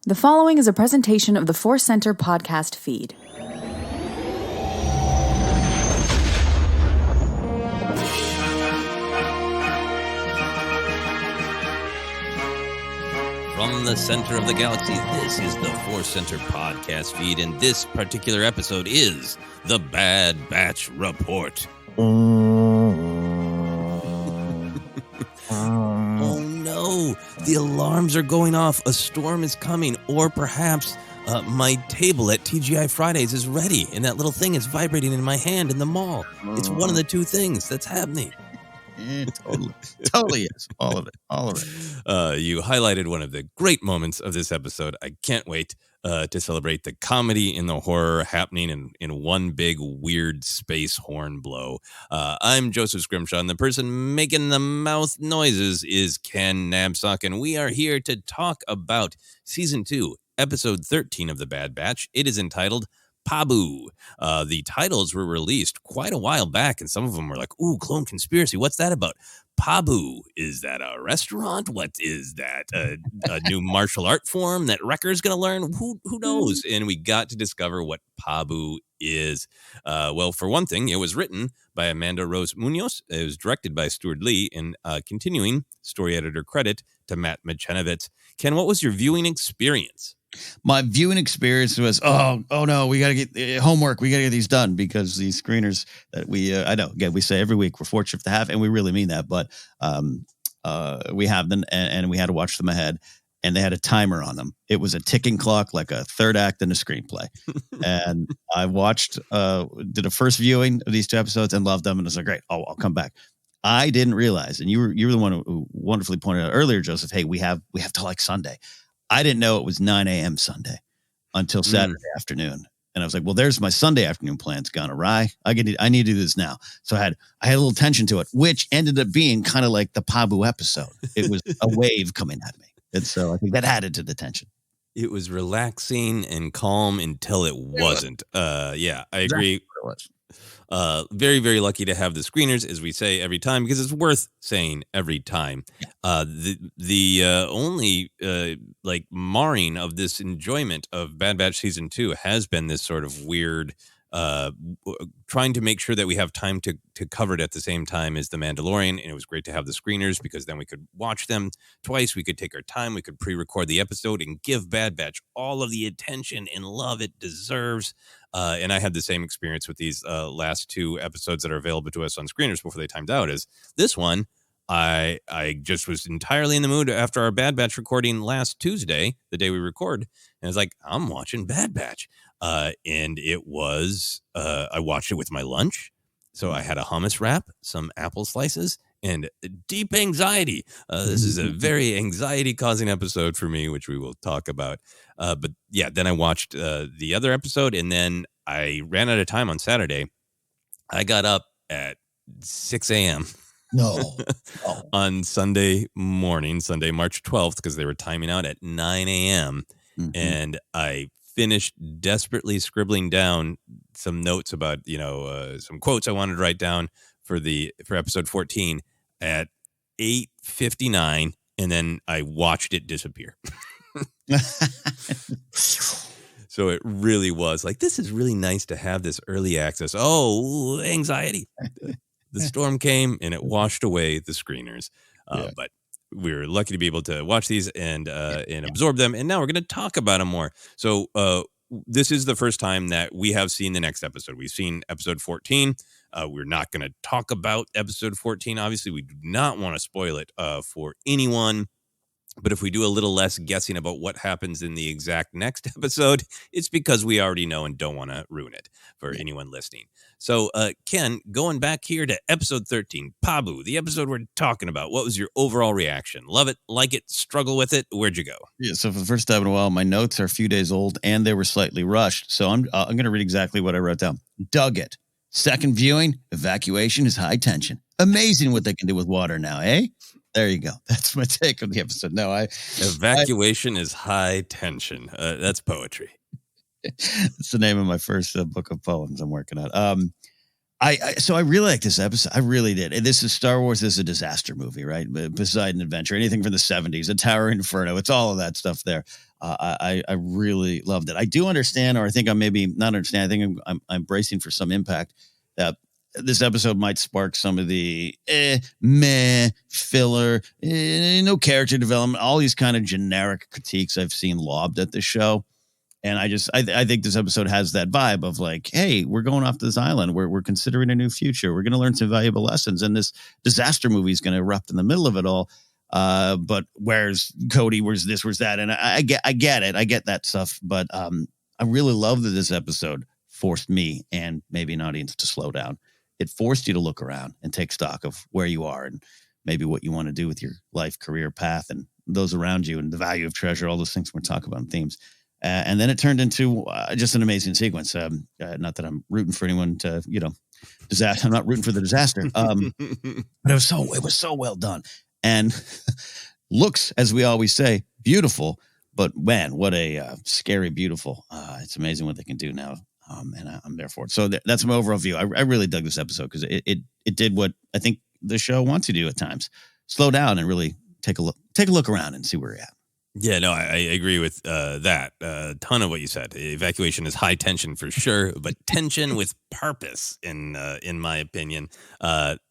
The following is a presentation of the Force Center podcast feed. From the center of the galaxy, this is the Force Center podcast feed, and this particular episode is the Bad Batch Report. Oh no, the alarms are going off. A storm is coming, or perhaps my table at TGI Fridays is ready, and that little thing is vibrating in my hand in the mall. It's one of the two things that's happening. Totally is. All of it. You highlighted one of the great moments of this episode. I can't wait to celebrate the comedy and the horror happening in one big weird space horn blow. I'm Joseph Scrimshaw, and the person making the mouth noises is Ken Napzok, and we are here to talk about Season 2, Episode 13 of The Bad Batch. It is entitled Pabu. The titles were released quite a while back, and some of them were like, ooh, Clone Conspiracy, what's that about? Pabu, is that a restaurant? What is that? A new martial art form that Wrecker's going to learn? Who knows? And we got to discover what Pabu is. Well, for one thing, it was written by Amanda Rose Munoz. It was directed by Stuart Lee, and continuing story editor credit to Matt Michenovitz. Ken, what was your viewing experience? My viewing experience was, oh no, we got to get homework. We got to get these done because these screeners that I know, again, we say every week we're fortunate to have, and we really mean that, but we have them and we had to watch them ahead, and they had a timer on them. It was a ticking clock, like a third act in a screenplay. And I watched, did a first viewing of these two episodes and loved them. And I was like, great, I'll come back. I didn't realize, and you were the one who wonderfully pointed out earlier, Joseph, hey, we have to like Sunday. I didn't know it was 9 a.m. Sunday until Saturday afternoon. And I was like, well, there's my Sunday afternoon plans gone awry. I need to do this now. So I had a little tension to it, which ended up being kind of like the Pabu episode. It was a wave coming at me. And so I think that added to the tension. It was relaxing and calm until it wasn't. Yeah, I agree. Exactly what it was. Very, very lucky to have the screeners, as we say every time, because it's worth saying every time. The only like marring of this enjoyment of Bad Batch Season 2 has been this sort of weird trying to make sure that we have time to cover it at the same time as The Mandalorian. And it was great to have the screeners because then we could watch them twice. We could take our time. We could pre-record the episode and give Bad Batch all of the attention and love it deserves. And I had the same experience with these last two episodes that are available to us on screeners before they timed out. Is this one, I just was entirely in the mood after our Bad Batch recording last Tuesday, the day we record. And I was like, I'm watching Bad Batch. And it was, I watched it with my lunch. So I had a hummus wrap, some apple slices, and deep anxiety. This is a very anxiety-causing episode for me, which we will talk about. But yeah, then I watched the other episode, and then I ran out of time on Saturday. I got up at 6 a.m. No. on Sunday morning, Sunday, March 12th, because they were timing out at 9 a.m. Mm-hmm. And I finished desperately scribbling down some notes about, some quotes I wanted to write down for episode 14 at 8:59, and then I watched it disappear. So it really was like, this is really nice to have this early access. Oh, anxiety. The storm came and it washed away the screeners. But we were lucky to be able to watch these and absorb them. And now we're going to talk about them more. So this is the first time that we have seen the next episode. We've seen episode 14. We're not going to talk about episode 14. Obviously, we do not want to spoil it for anyone. But if we do a little less guessing about what happens in the exact next episode, it's because we already know and don't want to ruin it for anyone listening. So, Ken, going back here to episode 13, Pabu, the episode we're talking about, what was your overall reaction? Love it, like it, struggle with it? Where'd you go? Yeah, so for the first time in a while, my notes are a few days old and they were slightly rushed. So I'm going to read exactly what I wrote down. Dug it. Second viewing, evacuation is high tension. Amazing what they can do with water now, eh? There you go. That's my take on the episode. No, Evacuation is high tension. That's poetry. It's the name of my first book of poems I'm working on. So I really like this episode. I really did. And this is Star Wars. This is a disaster movie, right? Poseidon Adventure, anything from the 70s, a Tower Inferno. It's all of that stuff there. I really loved it. I do understand, or I think I'm maybe not understand. I think I'm bracing for some impact that this episode might spark some of the meh filler, no character development, all these kind of generic critiques I've seen lobbed at the show. And I think this episode has that vibe of like, hey, we're going off this island. We're considering a new future. We're going to learn some valuable lessons. And this disaster movie is going to erupt in the middle of it all. But where's Cody? Where's this? Where's that? And I get it. I get that stuff. But I really love that this episode forced me and maybe an audience to slow down. It forced you to look around and take stock of where you are and maybe what you want to do with your life, career path, and those around you, and the value of treasure, all those things we're talking about in themes. And then it turned into just an amazing sequence. Not that I'm rooting for anyone to, disaster. I'm not rooting for the disaster. But it was so well done. And looks, as we always say, beautiful. But man, what a scary, beautiful. It's amazing what they can do now. And I'm there for it. So that's my overall view. I really dug this episode because it did what I think the show wants to do at times. Slow down and really take a look around and see where you're at. Yeah, no, I agree with that. A ton of what you said. Evacuation is high tension for sure, but tension with purpose, in my opinion.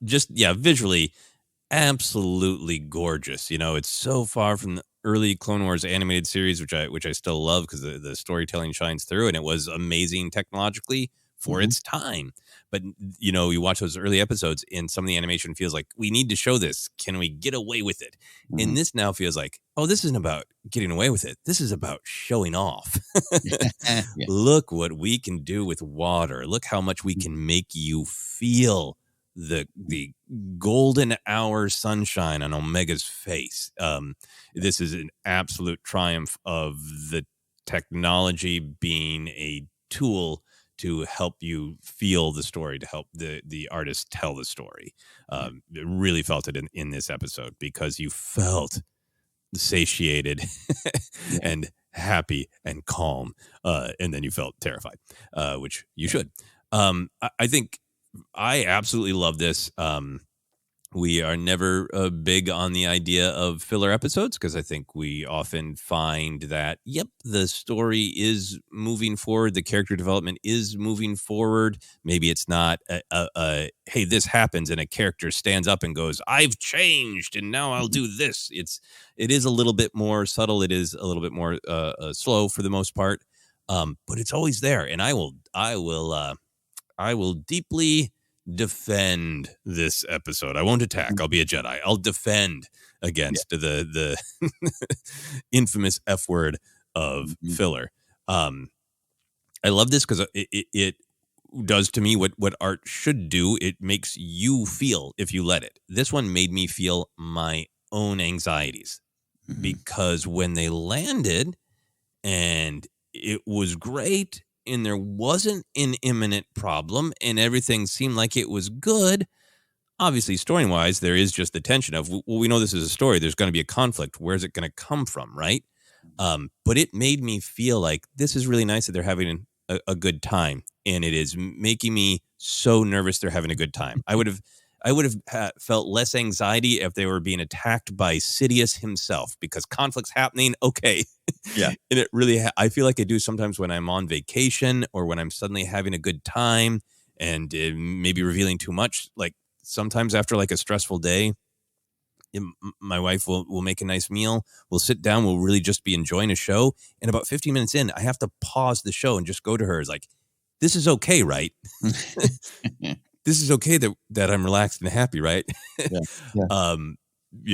Visually, absolutely gorgeous. It's so far from the early Clone Wars animated series, which I still love because the storytelling shines through, and it was amazing technologically for its time. But you watch those early episodes, and some of the animation feels like we need to show this. Can we get away with it? And this now feels like, oh, this isn't about getting away with it. This is about showing off. Yeah. Look what we can do with water. Look how much we can make you feel the golden hour sunshine on Omega's face. This is an absolute triumph of the technology being a tool to help you feel the story, to help the artist tell the story. Really felt it in this episode because you felt satiated and happy and calm. And then you felt terrified, which you should. I think I absolutely love this. We are never big on the idea of filler episodes because I think we often find that, the story is moving forward. The character development is moving forward. Maybe it's not hey, this happens and a character stands up and goes, I've changed and now I'll do this. It is a little bit more subtle. It is a little bit more slow for the most part. But it's always there. And I will deeply defend this episode. I won't attack. I'll be a Jedi. I'll defend against the infamous F word of filler. I love this because it does to me what art should do. It makes you feel if you let it. This one made me feel my own anxieties because when they landed and it was great, and there wasn't an imminent problem, and everything seemed like it was good. Obviously, story-wise, there is just the tension of, well, we know this is a story. There's going to be a conflict. Where's it going to come from, right? But it made me feel like this is really nice that they're having a good time, and it is making me so nervous they're having a good time. I would have felt less anxiety if they were being attacked by Sidious himself because conflict's happening. Okay. Yeah. And it really, I feel like I do sometimes when I'm on vacation or when I'm suddenly having a good time and maybe revealing too much. Like sometimes after like a stressful day, my wife will make a nice meal. We'll sit down. We'll really just be enjoying a show. And about 15 minutes in, I have to pause the show and just go to her. It's like, this is okay, right? This is okay that I'm relaxed and happy, right? Yeah.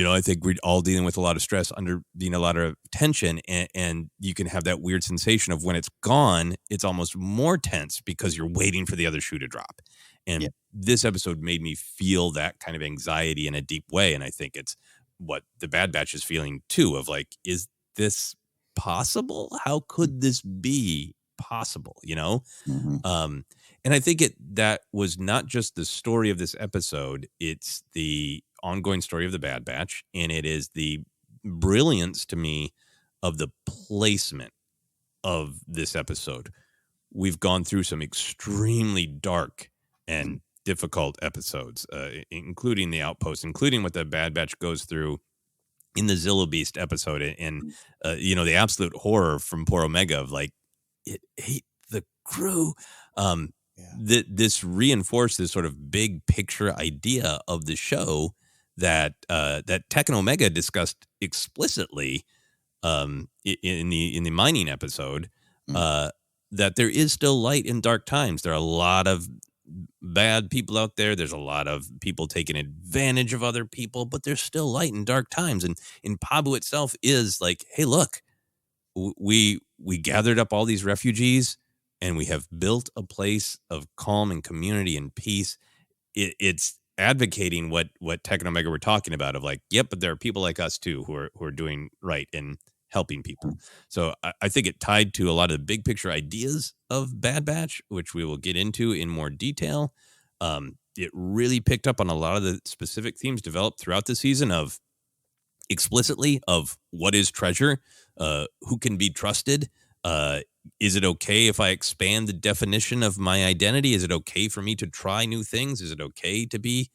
I think we're all dealing with a lot of stress, under being a lot of tension, and you can have that weird sensation of when it's gone, it's almost more tense because you're waiting for the other shoe to drop. And this episode made me feel that kind of anxiety in a deep way. And I think it's what the Bad Batch is feeling too, of like, is this possible? How could this be possible? And I think that was not just the story of this episode, it's the ongoing story of the Bad Batch, and it is the brilliance to me of the placement of this episode. We've gone through some extremely dark and difficult episodes, including the Outpost, including what the Bad Batch goes through in the Zillow Beast episode, and the absolute horror from poor Omega of like, it ate the crew. This reinforced this sort of big picture idea of the show that Tech and Omega discussed explicitly in the mining episode, that there is still light in dark times. There are a lot of bad people out there. There's a lot of people taking advantage of other people, but there's still light in dark times. And in Pabu itself is like, hey, look, we gathered up all these refugees and we have built a place of calm and community and peace. It's advocating what Tech and Omega were talking about of like, yep, but there are people like us too who are doing right and helping people. So I think it tied to a lot of the big picture ideas of Bad Batch, which we will get into in more detail. It really picked up on a lot of the specific themes developed throughout the season of explicitly of what is treasure, who can be trusted. Is it okay if I expand the definition of my identity? Is it okay for me to try new things? Is it okay to be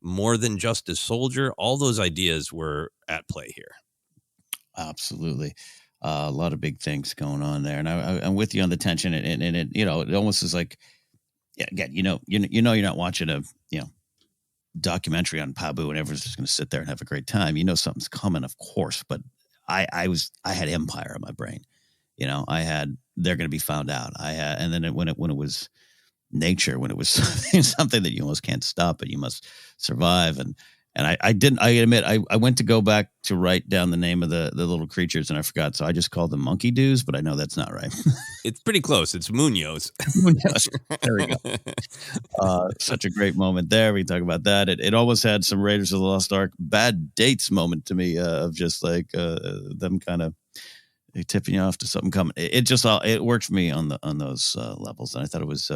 more than just a soldier? All those ideas were at play here. Absolutely. A lot of big things going on there. And I'm with you on the tension. And it, it almost is like, yeah, again, you're not watching a, documentary on Pabu and everyone's just going to sit there and have a great time. Something's coming, of course, but I had Empire in my brain. They're going to be found out. And then when it was nature, when it was something that you almost can't stop, but you must survive. And I admit, I went to go back to write down the name of the little creatures and I forgot. So I just called them monkey dews, but I know that's not right. It's pretty close. It's Munoz. Munoz. There we go. Such a great moment there. We talk about that. It almost had some Raiders of the Lost Ark bad dates moment to me of just like them kind of tipping you off to something coming. It worked for me on those levels. And I thought it was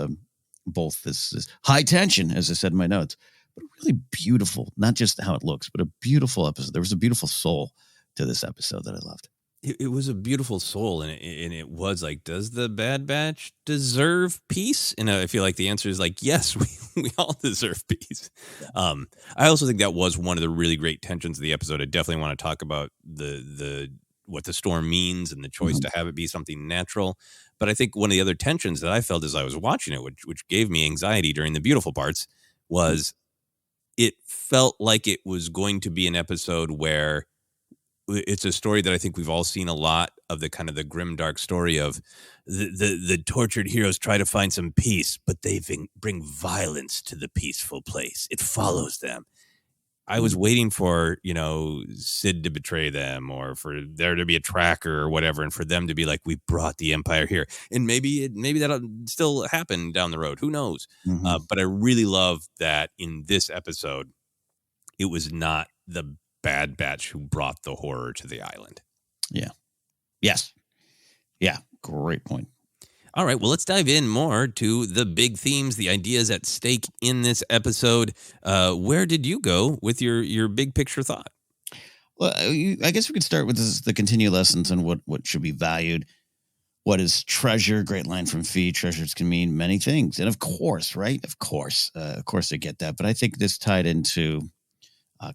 both this high tension, as I said in my notes, but really beautiful, not just how it looks, but a beautiful episode. There was a beautiful soul to this episode that I loved. It was a beautiful soul, and it was like, does the Bad Batch deserve peace? And I feel like the answer is like, yes, we all deserve peace. I also think that was one of the really great tensions of the episode. I definitely want to talk about the what the storm means and the choice to have it be something natural. But I think one of the other tensions that I felt as I was watching it, which gave me anxiety during the beautiful parts, was it felt like it was going to be an episode where it's a story that I think we've all seen a lot of, the kind of the grim, dark story of the tortured heroes try to find some peace, but they bring violence to the peaceful place. It follows them. I was waiting for, Sid to betray them or for there to be a tracker or whatever, and for them to be like, we brought the Empire here. And maybe that'll still happen down the road. Who knows? But I really love that in this episode, it was not the Bad Batch who brought the horror to the island. Yeah. Yes. Yeah. Great point. All right, well, let's dive in more to the big themes, the ideas at stake in this episode. Where did you go with your big picture thought? Well, I guess we could start with the continued lessons on what should be valued. What is treasure? Great line from Fee. Treasures can mean many things. And of course, right? Of course, I get that. But I think this tied into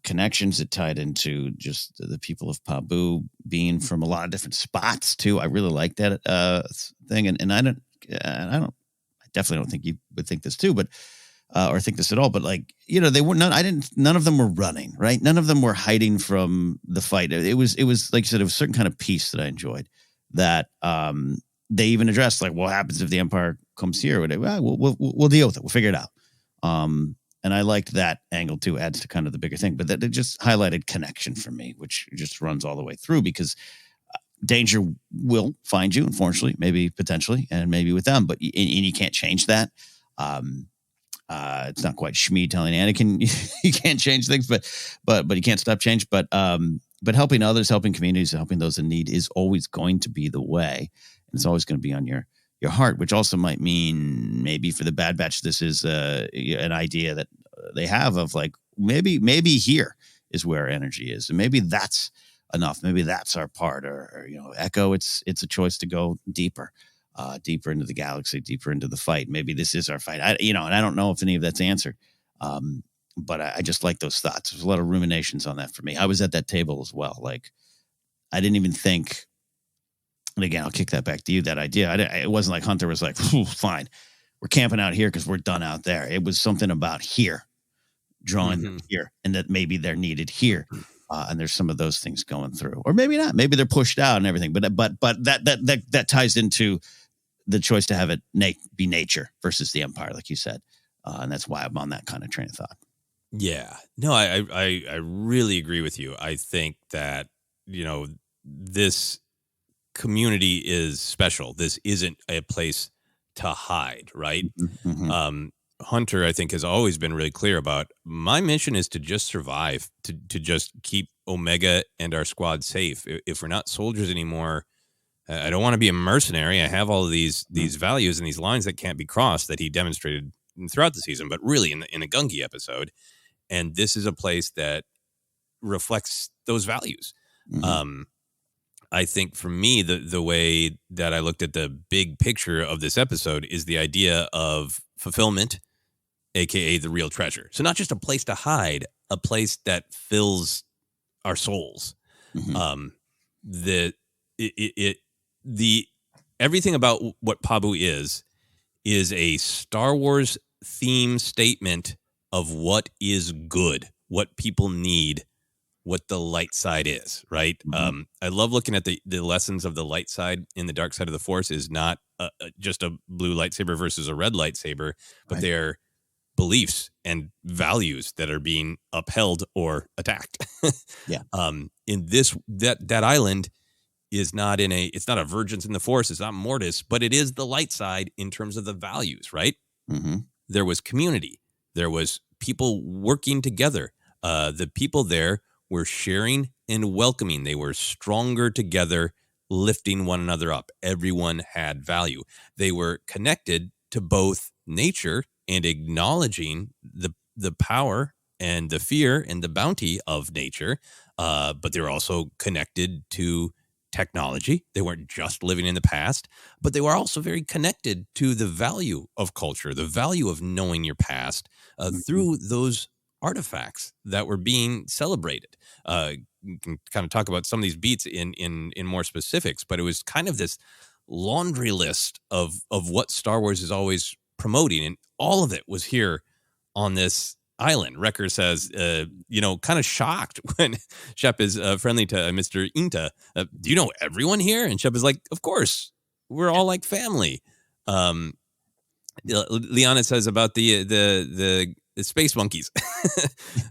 connections. It tied into just the people of Pabu being from a lot of different spots too. I really like that thing, and I definitely don't think you would think this too, but or think this at all. But like, they were none of them were running, right? None of them were hiding from the fight. It was like you said, it was a certain kind of peace that I enjoyed. That they even addressed, like, what happens if the Empire comes here? We'll deal with it. We'll figure it out. And I liked that angle too, adds to kind of the bigger thing. But that it just highlighted connection for me, which just runs all the way through, because danger will find you, unfortunately, maybe potentially, and maybe with them. But and you can't change that. It's not quite Shmi telling Anakin you can't change things, but you can't stop change. But helping others, helping communities, helping those in need is always going to be the way. And it's always going to be on your heart, which also might mean maybe for the Bad Batch, this is an idea that they have of like, maybe here is where energy is. And maybe that's enough. Maybe that's our part, or Echo, it's a choice to go deeper into the galaxy, deeper into the fight. Maybe this is our fight. And I don't know if any of that's answered. but I just like those thoughts. There's a lot of ruminations on that for me. I was at that table as well. Like, I didn't even think, and again, I'll kick that back to you, that idea. It wasn't like Hunter was like, fine, we're camping out here because we're done out there. It was something about here, drawing them here, and that maybe they're needed here. And there's some of those things going through, or maybe not. Maybe they're pushed out and everything. But that ties into the choice to have it be nature versus the Empire, like you said, and that's why I'm on that kind of train of thought. Yeah, no, I really agree with you. I think that, you know, this community is special. This isn't a place to hide, right? Mm-hmm. Hunter, I think, has always been really clear about, my mission is to just survive, to just keep Omega and our squad safe. If we're not soldiers anymore, I don't want to be a mercenary. I have all of these values and these lines that can't be crossed that he demonstrated throughout the season, but really in a Gungi episode. And this is a place that reflects those values. Mm-hmm. I think for me, the way that I looked at the big picture of this episode is the idea of fulfillment, aka the real treasure. So not just a place to hide, a place that fills our souls. Mm-hmm. The everything about what Pabu is a Star Wars theme statement of what is good, what people need, what the light side is, right? Mm-hmm. I love looking at the lessons of the light side in the dark side of the Force is not just a blue lightsaber versus a red lightsaber, but Right. they're beliefs and values that are being upheld or attacked. Yeah. In this, that island is not it's not a Virgins in the Force, it's not Mortis, but it is the light side in terms of the values, right? Mm-hmm. There was community. There was people working together. The people there were sharing and welcoming. They were stronger together, lifting one another up. Everyone had value. They were connected to both nature and acknowledging the power and the fear and the bounty of nature. But they were also connected to technology. They weren't just living in the past, but they were also very connected to the value of culture, the value of knowing your past through those artifacts that were being celebrated. You can kind of talk about some of these beats in more specifics, but it was kind of this laundry list of what Star Wars is always promoting, and all of it was here on this island. Wrecker says, kind of shocked when Shep is friendly to Mr. Inta. Do you know everyone here? And Shep is like, of course, we're all like family. Liana says about the space monkeys.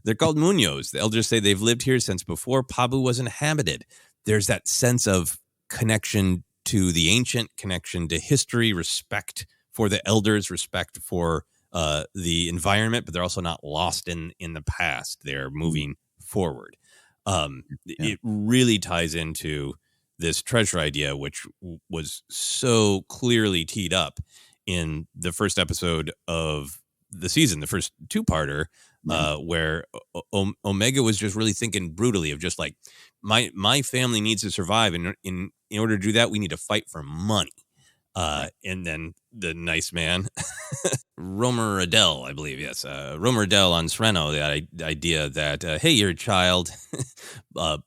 They're called Muñoz. The elders say they've lived here since before Pabu was inhabited. There's that sense of connection to the ancient, connection to history, respect for the elders, respect for the environment, but they're also not lost in the past. They're moving forward. It really ties into this treasure idea, which was so clearly teed up in the first episode of the season, the first two-parter, where Omega was just really thinking brutally of just like, my family needs to survive, and in order to do that, we need to fight for money. And then the nice man, Romer Adele, I believe, yes, Romer Adele on Sereno, the idea that, hey, you're a child,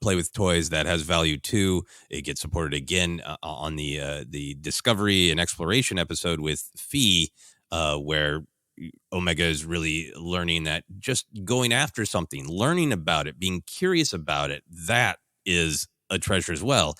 play with toys, that has value too. It gets supported again on the Discovery and Exploration episode with Fee, where Omega is really learning that just going after something, learning about it, being curious about it, that is a treasure as well.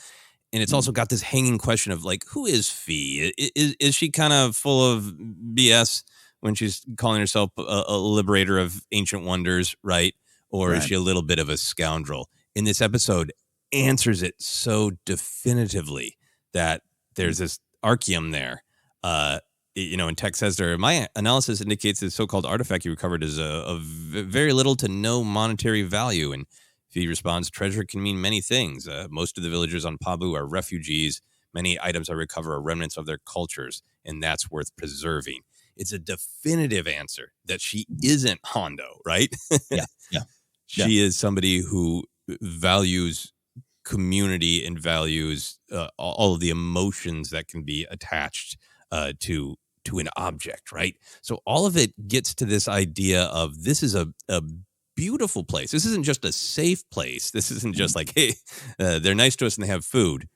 And it's also got this hanging question of like, who is Fee? Is she kind of full of BS when she's calling herself a liberator of ancient wonders, right? Or is she a little bit of a scoundrel? In this episode, answers it so definitively that there's this archeum there. And Tech says there, my analysis indicates the so-called artifact you recovered is of very little to no monetary value. And Fee responds, treasure can mean many things. Most of the villagers on Pabu are refugees. Many items I recover are remnants of their cultures, and that's worth preserving. It's a definitive answer that she isn't Hondo, right? She is somebody who values community and values all of the emotions that can be attached to to an object, right? So all of it gets to this idea of this is a beautiful place. This isn't just a safe place. This isn't just like, hey, they're nice to us and they have food.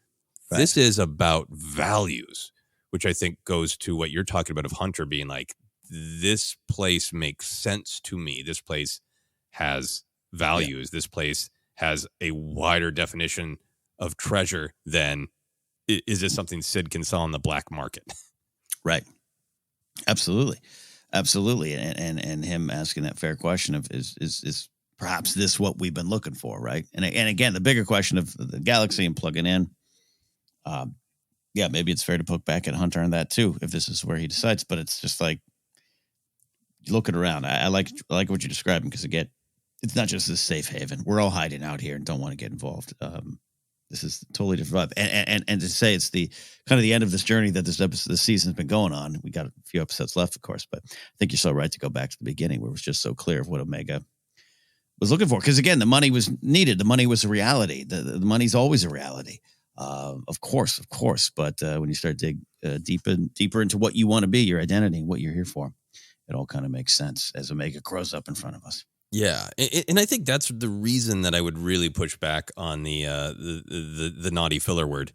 Right. This is about values, which I think goes to what you're talking about of Hunter being like, this place makes sense to me. This place has values. This place has a wider definition of treasure than is this something Sid can sell on the black market? Right. Absolutely. Absolutely. And him asking that fair question of is perhaps this what we've been looking for, right? And again, the bigger question of the galaxy and plugging in. Maybe it's fair to poke back at Hunter on that too, if this is where he decides. But it's just like looking around. I like what you're describing because again, it's not just this safe haven. We're all hiding out here and don't want to get involved. This is a totally different vibe. And to say it's the kind of the end of this journey that this season's been going on. We got a few episodes left, of course, but I think you're so right to go back to the beginning where it was just so clear of what Omega was looking for. Because again, the money was needed. The money was a reality. The money's always a reality. Of course. But when you start dig deeper into what you want to be, your identity, and what you're here for, it all kind of makes sense as Omega grows up in front of us. Yeah, and I think that's the reason that I would really push back on the naughty filler word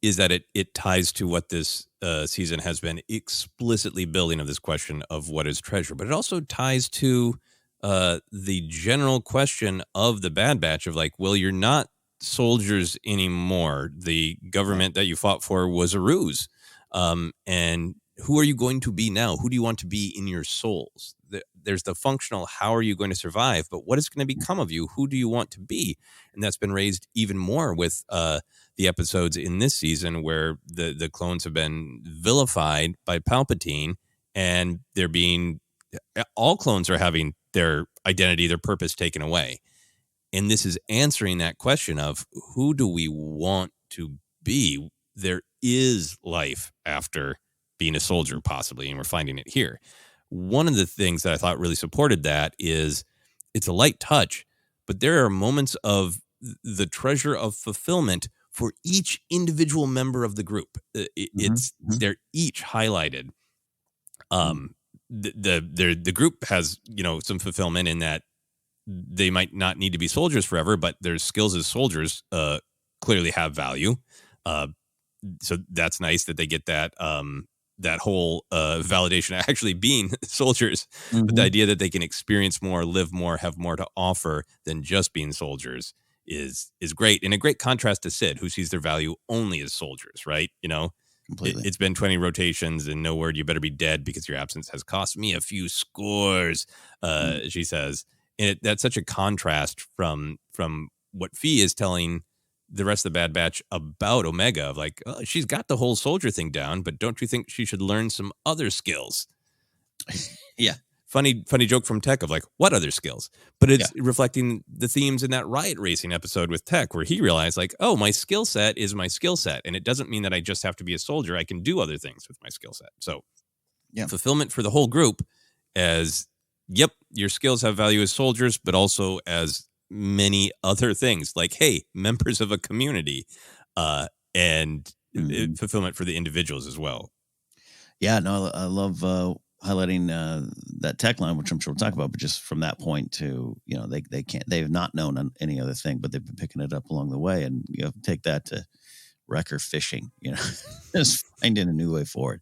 is that it ties to what this season has been explicitly building of this question of what is treasure, but it also ties to the general question of the Bad Batch of like, well, you're not soldiers anymore. The government that you fought for was a ruse, and who are you going to be now? Who do you want to be in your souls? There's the functional, how are you going to survive? But what is going to become of you? Who do you want to be? And that's been raised even more with the episodes in this season where the clones have been vilified by Palpatine, and they're being, all clones are having their identity, their purpose taken away. And this is answering that question of who do we want to be? There is life after being a soldier, possibly, and we're finding it here. One of the things that I thought really supported that is it's a light touch, but there are moments of the treasure of fulfillment for each individual member of the group. They're each highlighted. The group has, some fulfillment in that they might not need to be soldiers forever, but their skills as soldiers clearly have value. So that's nice that they get that that whole validation of actually being soldiers. But the idea that they can experience more, live more, have more to offer than just being soldiers is great. And a great contrast to Sid, who sees their value only as soldiers, right? Completely. It's been 20 rotations and no word, you better be dead because your absence has cost me a few scores, she says. And that's such a contrast from what Fee is telling the rest of the Bad Batch about Omega of like, oh, she's got the whole soldier thing down, but don't you think she should learn some other skills? Yeah. Funny joke from Tech of like, what other skills? But it's reflecting the themes in that riot racing episode with Tech, where he realized like, oh, my skill set is my skill set. And it doesn't mean that I just have to be a soldier. I can do other things with my skill set. So fulfillment for the whole group as, yep, your skills have value as soldiers, but also as many other things like, hey, members of a community, and fulfillment for the individuals as well. Yeah, no, I love highlighting that tech line, which I'm sure we'll talk about, but just from that point to, they've not known any other thing, but they've been picking it up along the way. And take that to wrecker fishing, just finding a new way forward.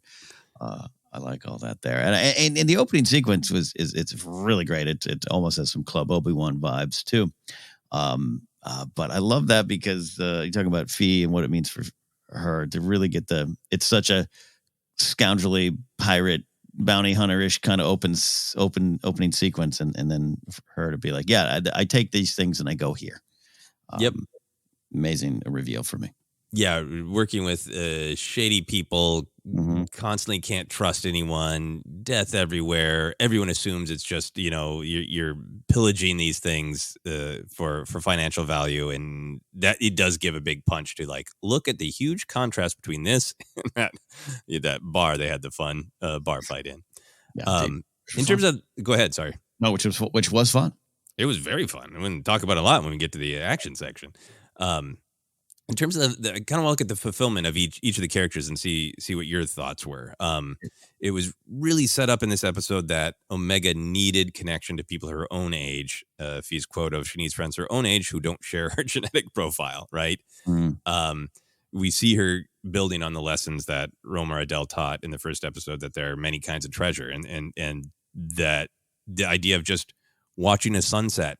I like all that there, and the opening sequence it's really great. It almost has some Club Obi-Wan vibes too, but I love that because you're talking about Fee and what it means for her to really get it's such a scoundrelly pirate bounty hunter-ish kind of opening sequence, and then for her to be like, I take these things and I go here. Amazing reveal for me. Yeah, working with shady people, constantly can't trust anyone, death everywhere. Everyone assumes it's just, you're pillaging these things for financial value. And that it does give a big punch to like, look at the huge contrast between this and that bar they had the fun bar fight in. Yeah, in terms of, go ahead, sorry. No, which was fun. It was very fun. I'm going to talk about it a lot when we get to the action section. In terms of I kind of look at the fulfillment of each of the characters and see what your thoughts were. It was really set up in this episode that Omega needed connection to people her own age. Fee's quote of she needs friends her own age who don't share her genetic profile, right? Mm. We see her building on the lessons that Roma Adele taught in the first episode, that there are many kinds of treasure, and that the idea of just watching a sunset,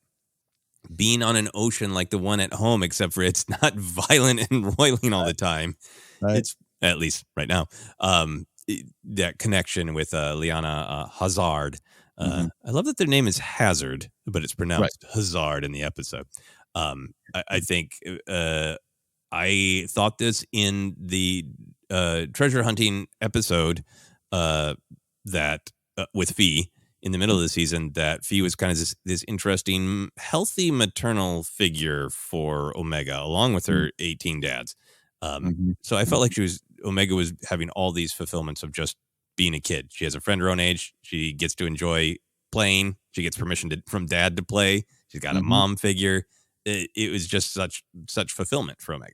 being on an ocean like the one at home, except for it's not violent and roiling all the time. Right. It's, at least right now, that connection with Liana Hazard. I love that their name is Hazard, but it's pronounced Hazard in the episode. I think I thought this in the treasure hunting episode that with Fee in the middle of the season, that Fee was kind of this interesting, healthy maternal figure for Omega, along with her 18 dads. So I felt like Omega was having all these fulfillments of just being a kid. She has a friend her own age. She gets to enjoy playing. She gets permission from dad to play. She's got a mom figure. It was just such fulfillment for Omega.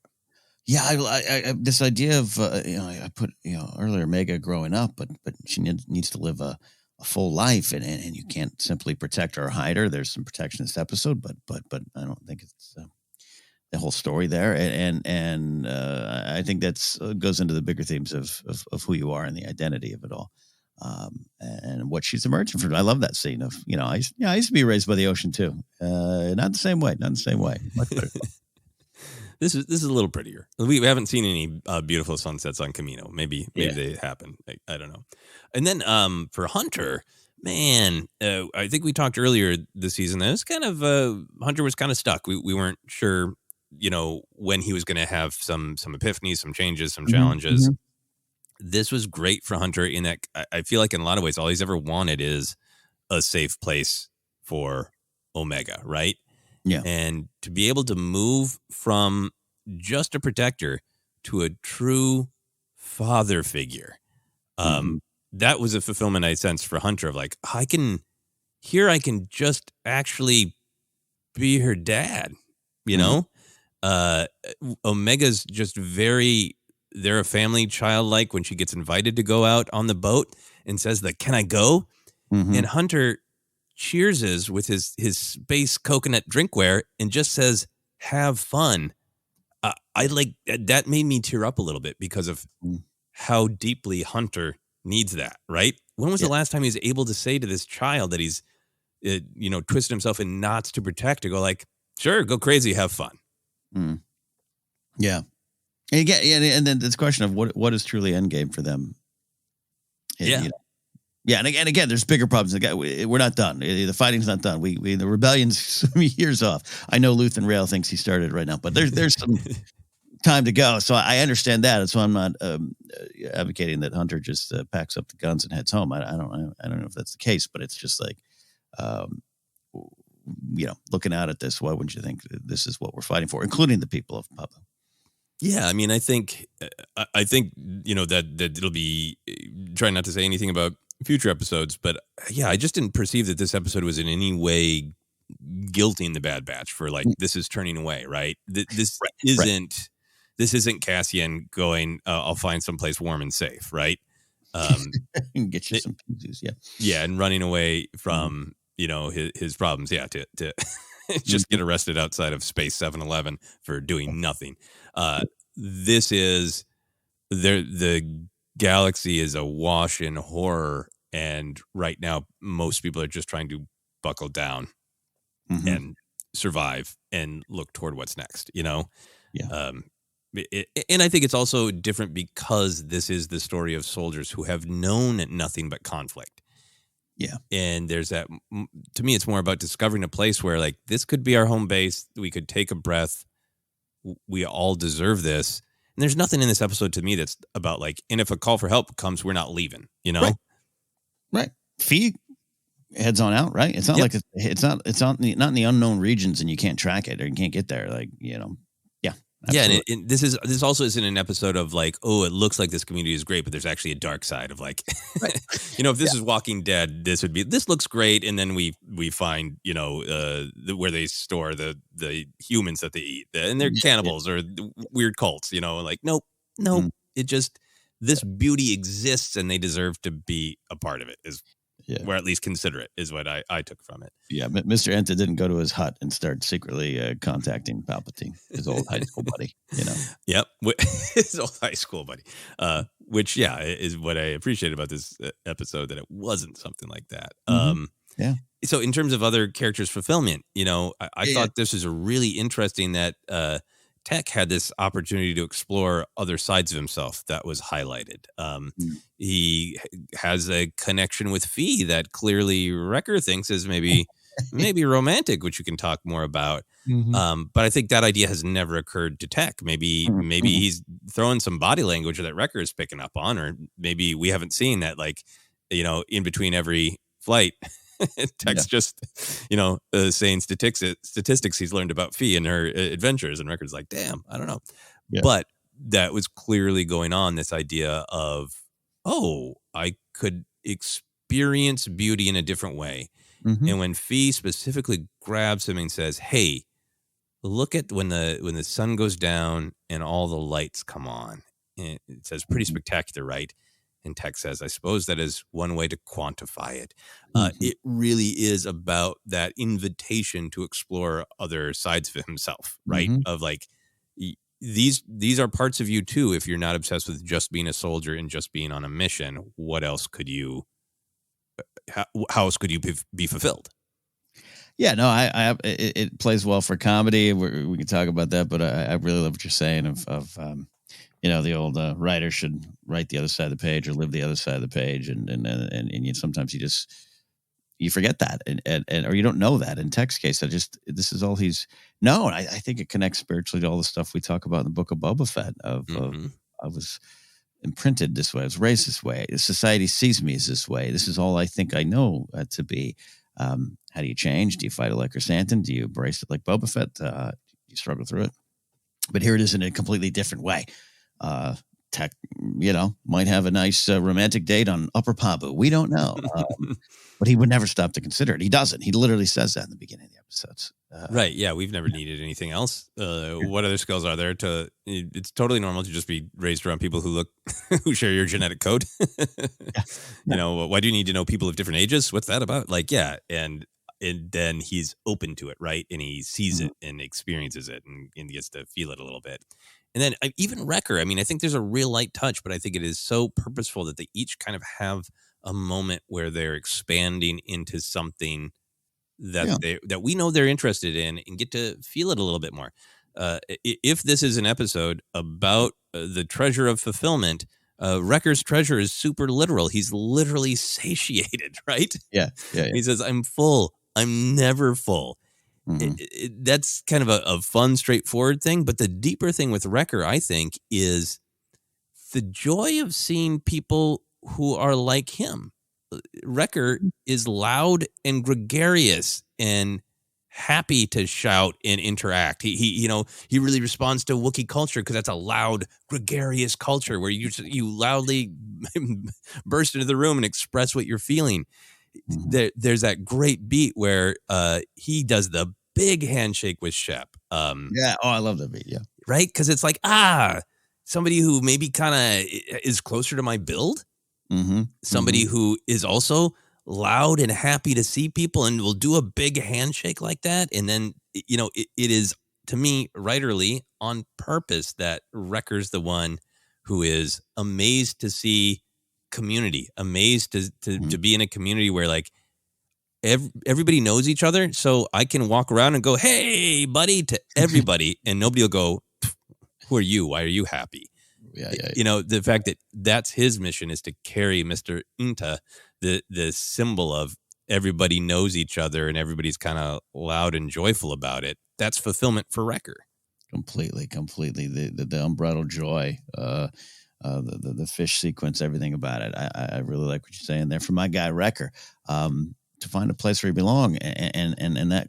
Yeah, I this idea of I put earlier Omega growing up, but she needs to live a full life, and you can't simply protect her or hide her. There's some protection in this episode, but I don't think it's the whole story there, and I think that's goes into the bigger themes of who you are and the identity of it all, and what she's emerging from. I love that scene of I used to be raised by the ocean too, not the same way, much better. This is a little prettier. We haven't seen any beautiful sunsets on Camino. Maybe they happen. I don't know. And then for Hunter, man, I think we talked earlier this season that it was kind of Hunter was kind of stuck. We weren't sure, when he was going to have some epiphanies, some changes, some challenges. This was great for Hunter in that I feel like in a lot of ways all he's ever wanted is a safe place for Omega, right? Yeah. And to be able to move from just a protector to a true father figure, that was a fulfillment I sensed for Hunter of like, I can just actually be her dad, Omega's just they're a family childlike when she gets invited to go out on the boat and says that, can I go? And Hunter cheerses with his space coconut drinkware and just says, have fun. I like that made me tear up a little bit because of how deeply Hunter needs that, right? When was the last time he was able to say to this child that he's twisted himself in knots to protect, to go like, sure, go crazy, have fun. Yeah. And again, and then this question of what is truly endgame for them. Yeah, and again, there's bigger problems. We're not done. The fighting's not done. The rebellion's some years off. I know Luthen Rail thinks he started right now, but there's some time to go. So I understand that, and so I'm not advocating that Hunter just packs up the guns and heads home. I don't know if that's the case, but it's just like, looking out at this, why wouldn't you think this is what we're fighting for, including the people of Pabu? Yeah, I mean, I think that it'll be trying not to say anything about future episodes, but I just didn't perceive that this episode was in any way guilting the Bad Batch for like, this is turning away, right? This isn't Cassian going, I'll find someplace warm and safe, right? Get you some pizzas, and running away from his problems, to just get arrested outside of Space 7-Eleven for doing nothing. This is the galaxy is awash in horror, and right now most people are just trying to buckle down and survive and look toward what's next. And I think it's also different because this is the story of soldiers who have known nothing but conflict. Yeah. And there's that, to me, it's more about discovering a place where like, this could be our home base. We could take a breath. We all deserve this. And there's nothing in this episode to me that's about like, and if a call for help comes, we're not leaving, Right. Fee heads on out, right? It's not like it's not in the unknown regions and you can't track it or you can't get there. Like, Yeah, and Absolutely. this also isn't an episode of like, oh, it looks like this community is great, but there's actually a dark side of like, Right. if this Yeah. is Walking Dead, this looks great, and then we find where they store the humans that they eat, and they're Yeah. cannibals or weird cults, like nope, Mm. it just this beauty exists and they deserve to be a part of it, is Yeah. or at least consider it, is what I took from it. Yeah. Mr. Enta didn't go to his hut and start secretly contacting Palpatine, his old high school buddy. Yep, his old high school buddy. Which is what I appreciate about this episode, that it wasn't something like that. Mhm. Yeah. So in terms of other characters' fulfillment, I Yeah. thought this was a really interesting that Tech had this opportunity to explore other sides of himself that was highlighted. Mm. He has a connection with Fee that clearly Wrecker thinks is maybe romantic, which you can talk more about. Mhm. But I think that idea has never occurred to Tech. Maybe Mhm. he's throwing some body language that Wrecker is picking up on, or maybe we haven't seen that. Like, in between every flight, Tech's just saying statistics he's learned about Fee and her adventures, and Wrecker's like, damn, I don't know. Yeah. But that was clearly going on, this idea of, oh, I could experience beauty in a different way. Mhm. And when Fee specifically grabs him and says, hey, look at when the sun goes down and all the lights come on. And it says pretty Mhm. spectacular, right? And Tech says, I suppose that is one way to quantify it. Mhm. It really is about that invitation to explore other sides of himself, right? Mhm. Of like, these are parts of you too. If you're not obsessed with just being a soldier and just being on a mission, what else could you? How else could you be fulfilled? Yeah, no, it plays well for comedy. We can talk about that, but I really love what you're saying of the old writer should write the other side of the page or live the other side of the page, and sometimes you forget that, and or you don't know that. In Tech's case, this is all he's known. I think it connects spiritually to all the stuff we talk about in the book of Boba Fett. I was imprinted this way. I was raised this way. Society sees me as this way. This is all I think I know to be. How do you change? Do you fight it like Chrysanthemum? Do you embrace it like Boba Fett? You struggle through it. But here it is in a completely different way. Tech, might have a nice romantic date on Upper Pabu. We don't know. But he would never stop to consider it. He doesn't. He literally says that in the beginning of the episodes. Right. Yeah. We've never needed anything else. What other skills are there it's totally normal to just be raised around people who share your genetic code. Why do you need to know people of different ages? What's that about? Like, yeah. And then he's open to it. Right. And he sees it and experiences it and gets to feel it a little bit. And then even Wrecker, I think there's a real light touch, but I think it is so purposeful that they each kind of have a moment where they're expanding into something that we know they're interested in and get to feel it a little bit more. If this is an episode about the treasure of fulfillment, Wrecker's treasure is super literal. He's literally satiated, right? Yeah. He says, I'm full. I'm never full. Mm-hmm. That's kind of a fun, straightforward thing. But the deeper thing with Wrecker, I think, is the joy of seeing people who are like him. Wrecker is loud and gregarious and happy to shout and interact. He really responds to Wookiee culture because that's a loud, gregarious culture where you loudly burst into the room and express what you're feeling. There's that great beat where he does the big handshake with Shep. Yeah. Oh, I love that beat. Yeah. Right? Because it's like, somebody who maybe kind of is closer to my build. Somebody who is also loud and happy to see people and will do a big handshake like that. And then, it is, to me, writerly on purpose that Wrecker's the one who is amazed to see community, amazed to be in a community where like everybody knows each other. So I can walk around and go, hey, buddy, to everybody. And nobody will go, who are you? Why are you happy? Yeah. The fact that that's his mission is to carry Mr. Inta, the symbol of everybody knows each other and everybody's kind of loud and joyful about it. That's fulfillment for Wrecker. Completely. The unbridled joy, the fish sequence, everything about it. I really like what you're saying there. For my guy Wrecker, to find a place where you belong, and that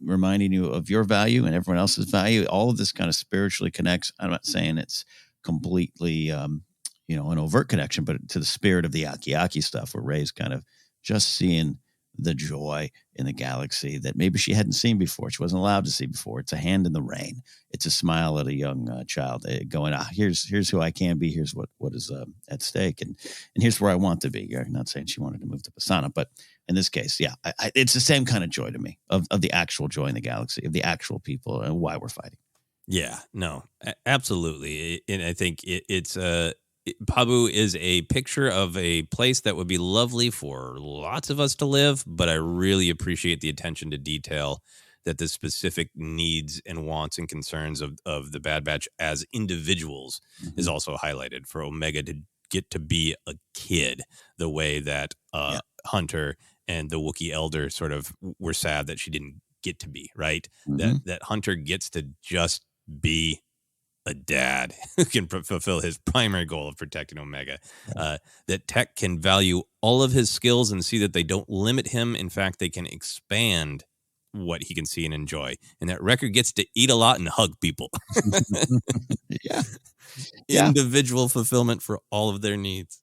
reminding you of your value and everyone else's value. All of this kind of spiritually connects. I'm not saying it's completely, an overt connection, but to the spirit of the Aki stuff, where Rey's kind of just seeing the joy in the galaxy that maybe she hadn't seen before. She wasn't allowed to see before. It's a hand in the rain. It's a smile at a young child going, here's who I can be. Here's what is at stake. And here's where I want to be. You're not saying she wanted to move to Pasana, but in this case, yeah, it's the same kind of joy to me of the actual joy in the galaxy, of the actual people and why we're fighting. Yeah, no, absolutely. And I think it's Pabu is a picture of a place that would be lovely for lots of us to live, but I really appreciate the attention to detail that the specific needs and wants and concerns of the Bad Batch as individuals is also highlighted, for Omega to get to be a kid the way that Hunter and the Wookiee elder sort of were sad that she didn't get to be, right? That Hunter gets to just be a dad who can fulfill his primary goal of protecting Omega. That Tech can value all of his skills and see that they don't limit him. In fact, they can expand what he can see and enjoy. And that Wrecker gets to eat a lot and hug people. Individual fulfillment for all of their needs.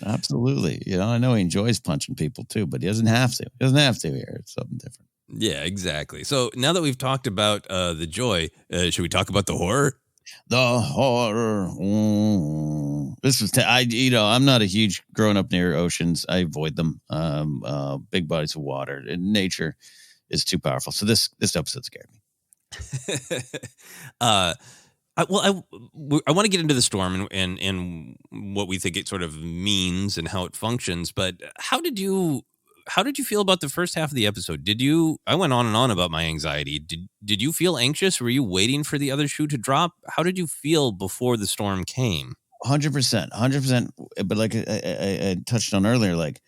Absolutely. I know he enjoys punching people too, but he doesn't have to. He doesn't have to here. It's something different. Yeah, exactly. So now that we've talked about the joy, should we talk about the horror? The horror. This was I'm not a huge growing up near oceans. I avoid them. Big bodies of water. Nature is too powerful. So this episode scared me. I want to get into the storm and what we think it sort of means and how it functions. But how did you feel about the first half of the episode? I went on and on about my anxiety. Did you feel anxious? Were you waiting for the other shoe to drop? How did you feel before the storm came? 100%. But like I touched on earlier, like,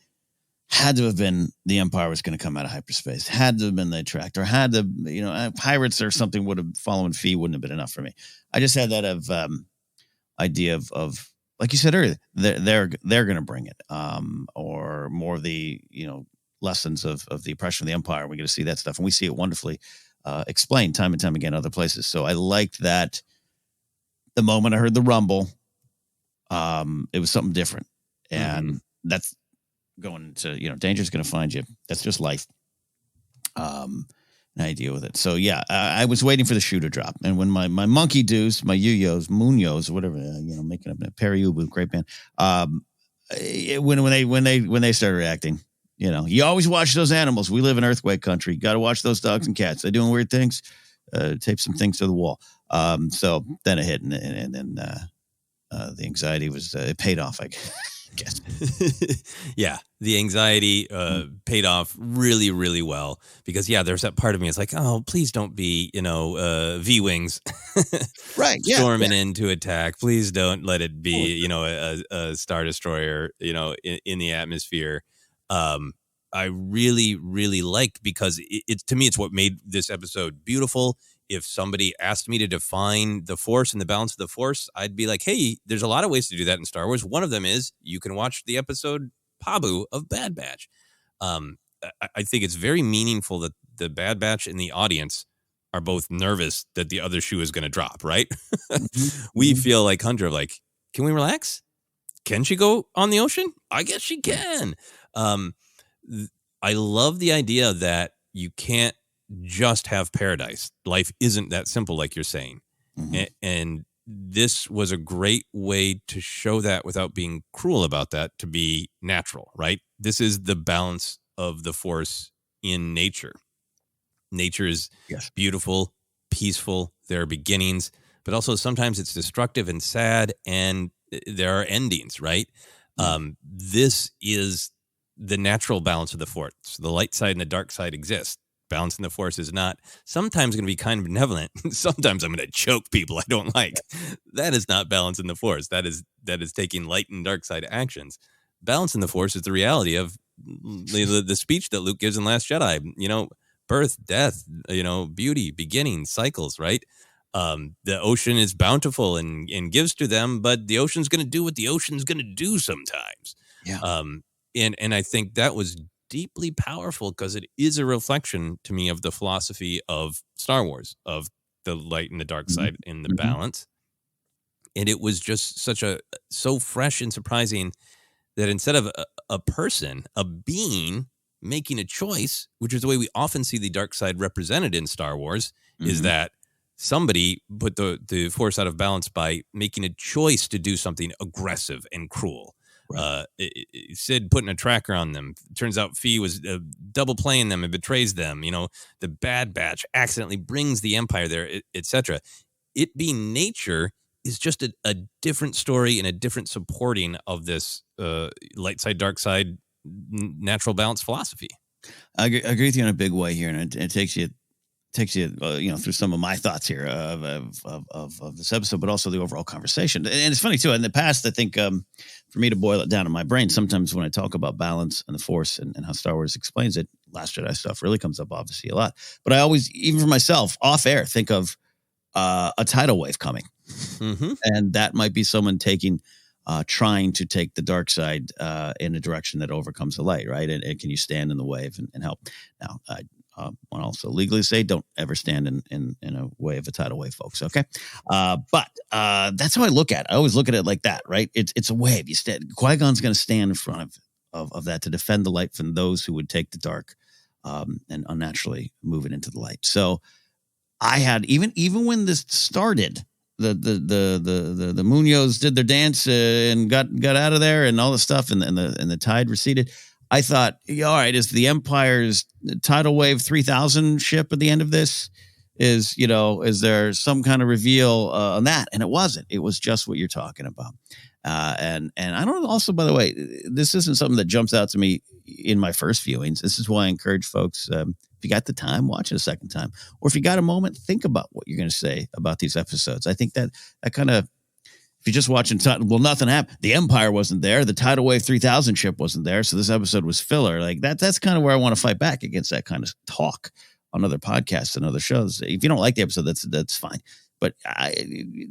had to have been the Empire was going to come out of hyperspace. Had to have been the attractor. Had to, pirates or something would have following Fee wouldn't have been enough for me. I just had that idea of like you said earlier, they're going to bring it, or more of the lessons of the oppression of the Empire. We're going to see that stuff, and we see it wonderfully explained time and time again in other places. So I liked that. The moment I heard the rumble, it was something different, and that's going to danger's going to find you. That's just life. And I deal with it. So yeah, I was waiting for the shoe to drop, and when my monkey doos, my Munoz, whatever, making up a Periubu, great band. When they started reacting, you always watch those animals. We live in earthquake country. Got to watch those dogs and cats. They're doing weird things. Tape some things to the wall. So then it hit, and then the anxiety was it paid off, I guess. Yeah, the anxiety paid off really, really well, because there's that part of me. It's like, oh, please don't be, V-wings, right? Yeah, storming in to attack. Please don't let it be, a Star Destroyer, in the atmosphere. I really, really liked, because it's to me, it's what made this episode beautiful. If somebody asked me to define the Force and the balance of the Force, I'd be like, hey, there's a lot of ways to do that in Star Wars. One of them is you can watch the episode Pabu of Bad Batch. I think it's very meaningful that the Bad Batch and the audience are both nervous that the other shoe is going to drop, right? We feel like Hunter, like, can we relax? Can she go on the ocean? I guess she can. I love the idea that you can't just have paradise. Life isn't that simple, like you're saying. And this was a great way to show that without being cruel about that, to be natural, right? This is the balance of the Force in nature. Nature is beautiful, peaceful. There are beginnings, but also sometimes it's destructive and sad, and there are endings, right? This is the natural balance of the Force. The light side and the dark side exist. Balancing the Force is not sometimes going to be kind of benevolent. Sometimes I'm going to choke people I don't like. That is not balancing the Force. That is taking light and dark side actions. Balancing the Force is the reality of the speech that Luke gives in Last Jedi. Birth, death, beauty, beginnings, cycles, right? The ocean is bountiful and gives to them, but the ocean's going to do what the ocean's going to do sometimes. Yeah. And I think that was deeply powerful because it is a reflection to me of the philosophy of Star Wars, of the light and the dark side in the balance. And it was just so fresh and surprising that instead of a person, a being making a choice, which is the way we often see the dark side represented in Star Wars, is that somebody put the force out of balance by making a choice to do something aggressive and cruel. Right. Sid putting a tracker on them. Turns out Fee was double playing them and betrays them. The Bad Batch accidentally brings the Empire there, etc. It being nature is just a different story and a different supporting of this light side, dark side, natural balance philosophy. I agree with you in a big way here, and it takes you through some of my thoughts here of this episode, but also the overall conversation. And it's funny too. In the past, I think for me to boil it down in my brain, sometimes when I talk about balance and the Force and how Star Wars explains it, Last Jedi stuff really comes up obviously a lot. But I always, even for myself, off air, think of a tidal wave coming, and that might be someone trying to take the dark side in a direction that overcomes the light, right? And can you stand in the wave and help? Now, I want to also legally say, don't ever stand in a way of a tidal wave, folks. Okay, but that's how I look at it. I always look at it like that, right? It's a wave. You stand. Qui-Gon's going to stand in front of that to defend the light from those who would take the dark and unnaturally move it into the light. So I had even when this started, the Munoz did their dance and got out of there and all the stuff, and the tide receded. I thought, all right, is the Empire's tidal wave 3000 ship at the end of this? Is there some kind of reveal on that? And it wasn't. It was just what you're talking about. And I don't know. Also, by the way, this isn't something that jumps out to me in my first viewings. This is why I encourage folks, if you got the time, watch it a second time, or if you got a moment, think about what you're going to say about these episodes. I think that kind of, if you're just watching, well, nothing happened. The Empire wasn't there. The Tidal Wave 3000 ship wasn't there. So this episode was filler. Like that's kind of where I want to fight back against that kind of talk on other podcasts and other shows. If you don't like the episode, that's fine. But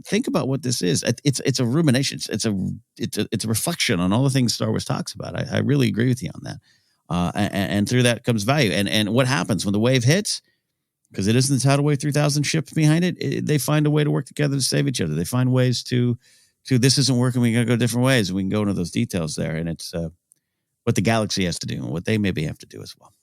think about what this is. It's a rumination. It's a reflection on all the things Star Wars talks about. I really agree with you on that. And through that comes value. And what happens when the wave hits? Because it isn't the Tidal Wave 3000 ship behind it. They find a way to work together to save each other. They find ways to this isn't working. We got to go different ways. We can go into those details there. And it's what the galaxy has to do and what they maybe have to do as well.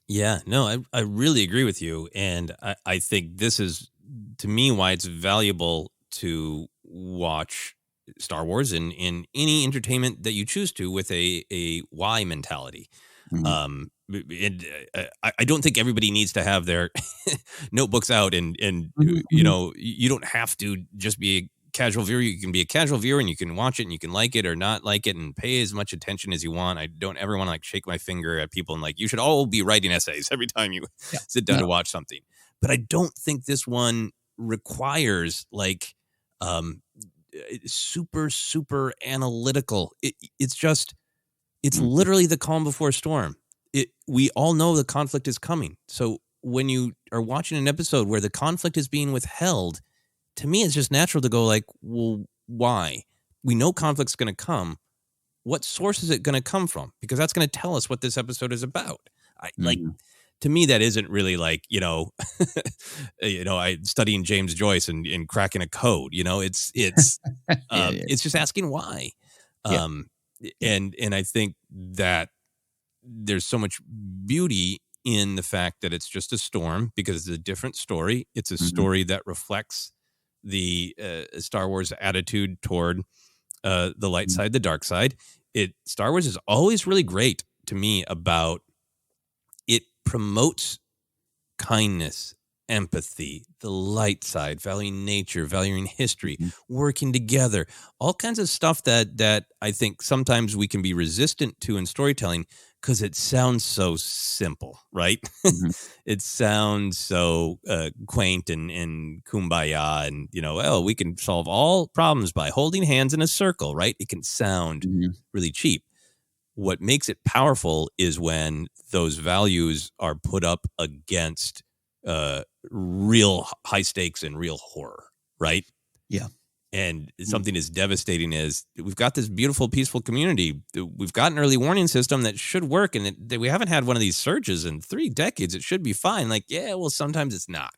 Yeah, no, I really agree with you. And I think this is, to me, why it's valuable to watch Star Wars in any entertainment that you choose to with a why mentality. Mm-hmm. I don't think everybody needs to have their notebooks out and you don't have to just be a casual viewer. You can be a casual viewer and you can watch it and you can like it or not like it and pay as much attention as you want. I don't ever want to shake my finger at people and you should all be writing essays every time you sit down to watch something. But I don't think this one requires super analytical. It's literally the calm before storm. We all know the conflict is coming. So when you are watching an episode where the conflict is being withheld, to me, it's just natural to go well, why? We know conflict's going to come. What source is it going to come from? Because that's going to tell us what this episode is about. To me, that isn't really I studying James Joyce and cracking a code. It's it's just asking why. And I think that there's so much beauty in the fact that it's just a storm because it's a different story. It's a story that reflects the Star Wars attitude toward the light side, the dark side. Star Wars is always really great to me about it promotes kindness, empathy, the light side, valuing nature, valuing history, working together, all kinds of stuff that I think sometimes we can be resistant to in storytelling because it sounds so simple, right? It sounds so quaint and kumbaya and, we can solve all problems by holding hands in a circle, right? It can sound really cheap. What makes it powerful is when those values are put up against real high stakes and real horror, right? Yeah. And something as devastating as we've got this beautiful, peaceful community. We've got an early warning system that should work. And we haven't had one of these surges in 3 decades. It should be fine. Like, yeah, well, sometimes it's not.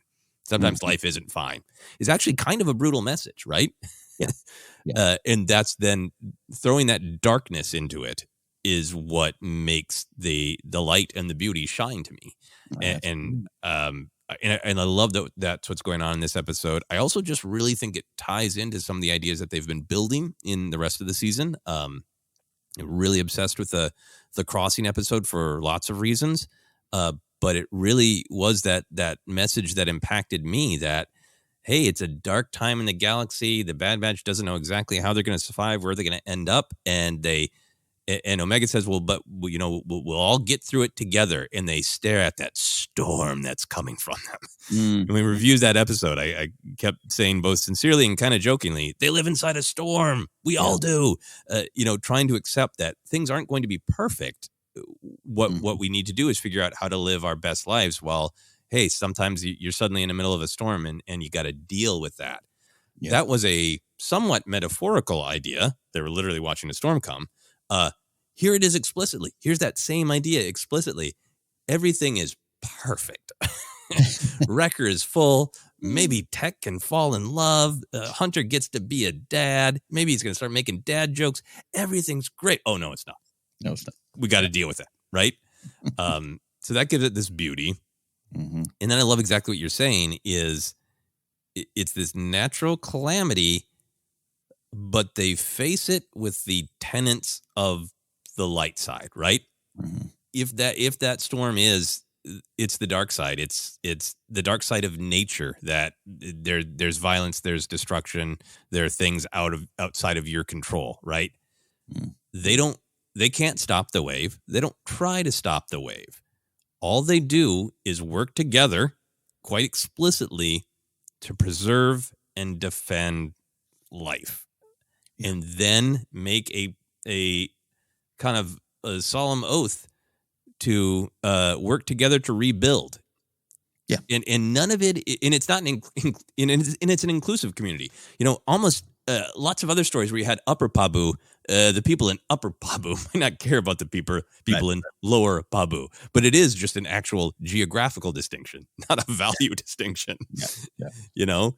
Sometimes life isn't fine. It's actually kind of a brutal message, right? Yeah. Yeah. And that's then throwing that darkness into it is what makes the light and the beauty shine to me. And I love that that's what's going on in this episode. I also just really think it ties into some of the ideas that they've been building in the rest of the season. Really obsessed with the crossing episode for lots of reasons. But it really was that message that impacted me that, hey, it's a dark time in the galaxy. The Bad Batch doesn't know exactly how they're going to survive, where they're going to end up. And Omega says, well, but we'll all get through it together. And they stare at that storm that's coming from them. When we reviewed that episode, I kept saying both sincerely and kind of jokingly, they live inside a storm. We all do. Trying to accept that things aren't going to be perfect. What we need to do is figure out how to live our best lives while, hey, sometimes you're suddenly in the middle of a storm and you got to deal with that. Yeah. That was a somewhat metaphorical idea. They were literally watching a storm come. Here it is explicitly. Here's that same idea explicitly. Everything is perfect. Wrecker is full. Maybe Tech can fall in love. Hunter gets to be a dad. Maybe he's going to start making dad jokes. Everything's great. Oh, no, it's not. No, it's not. We got to deal with that, right? So that gives it this beauty. Mm-hmm. And then I love exactly what you're saying is it's this natural calamity, but they face it with the tenets of the light side, right? Mm-hmm. If that storm it's the dark side. It's the dark side of nature that there's violence, there's destruction, there are things outside of your control, right? Mm-hmm. They can't stop the wave. They don't try to stop the wave. All they do is work together quite explicitly to preserve and defend life. Yeah. And then make a kind of a solemn oath to work together to rebuild. Yeah. And none of it, and it's not and it's an inclusive community. Almost lots of other stories where you had Upper Pabu, the people in Upper Pabu might not care about the people right. in Lower Pabu, but it is just an actual geographical distinction, not a value distinction. Yeah.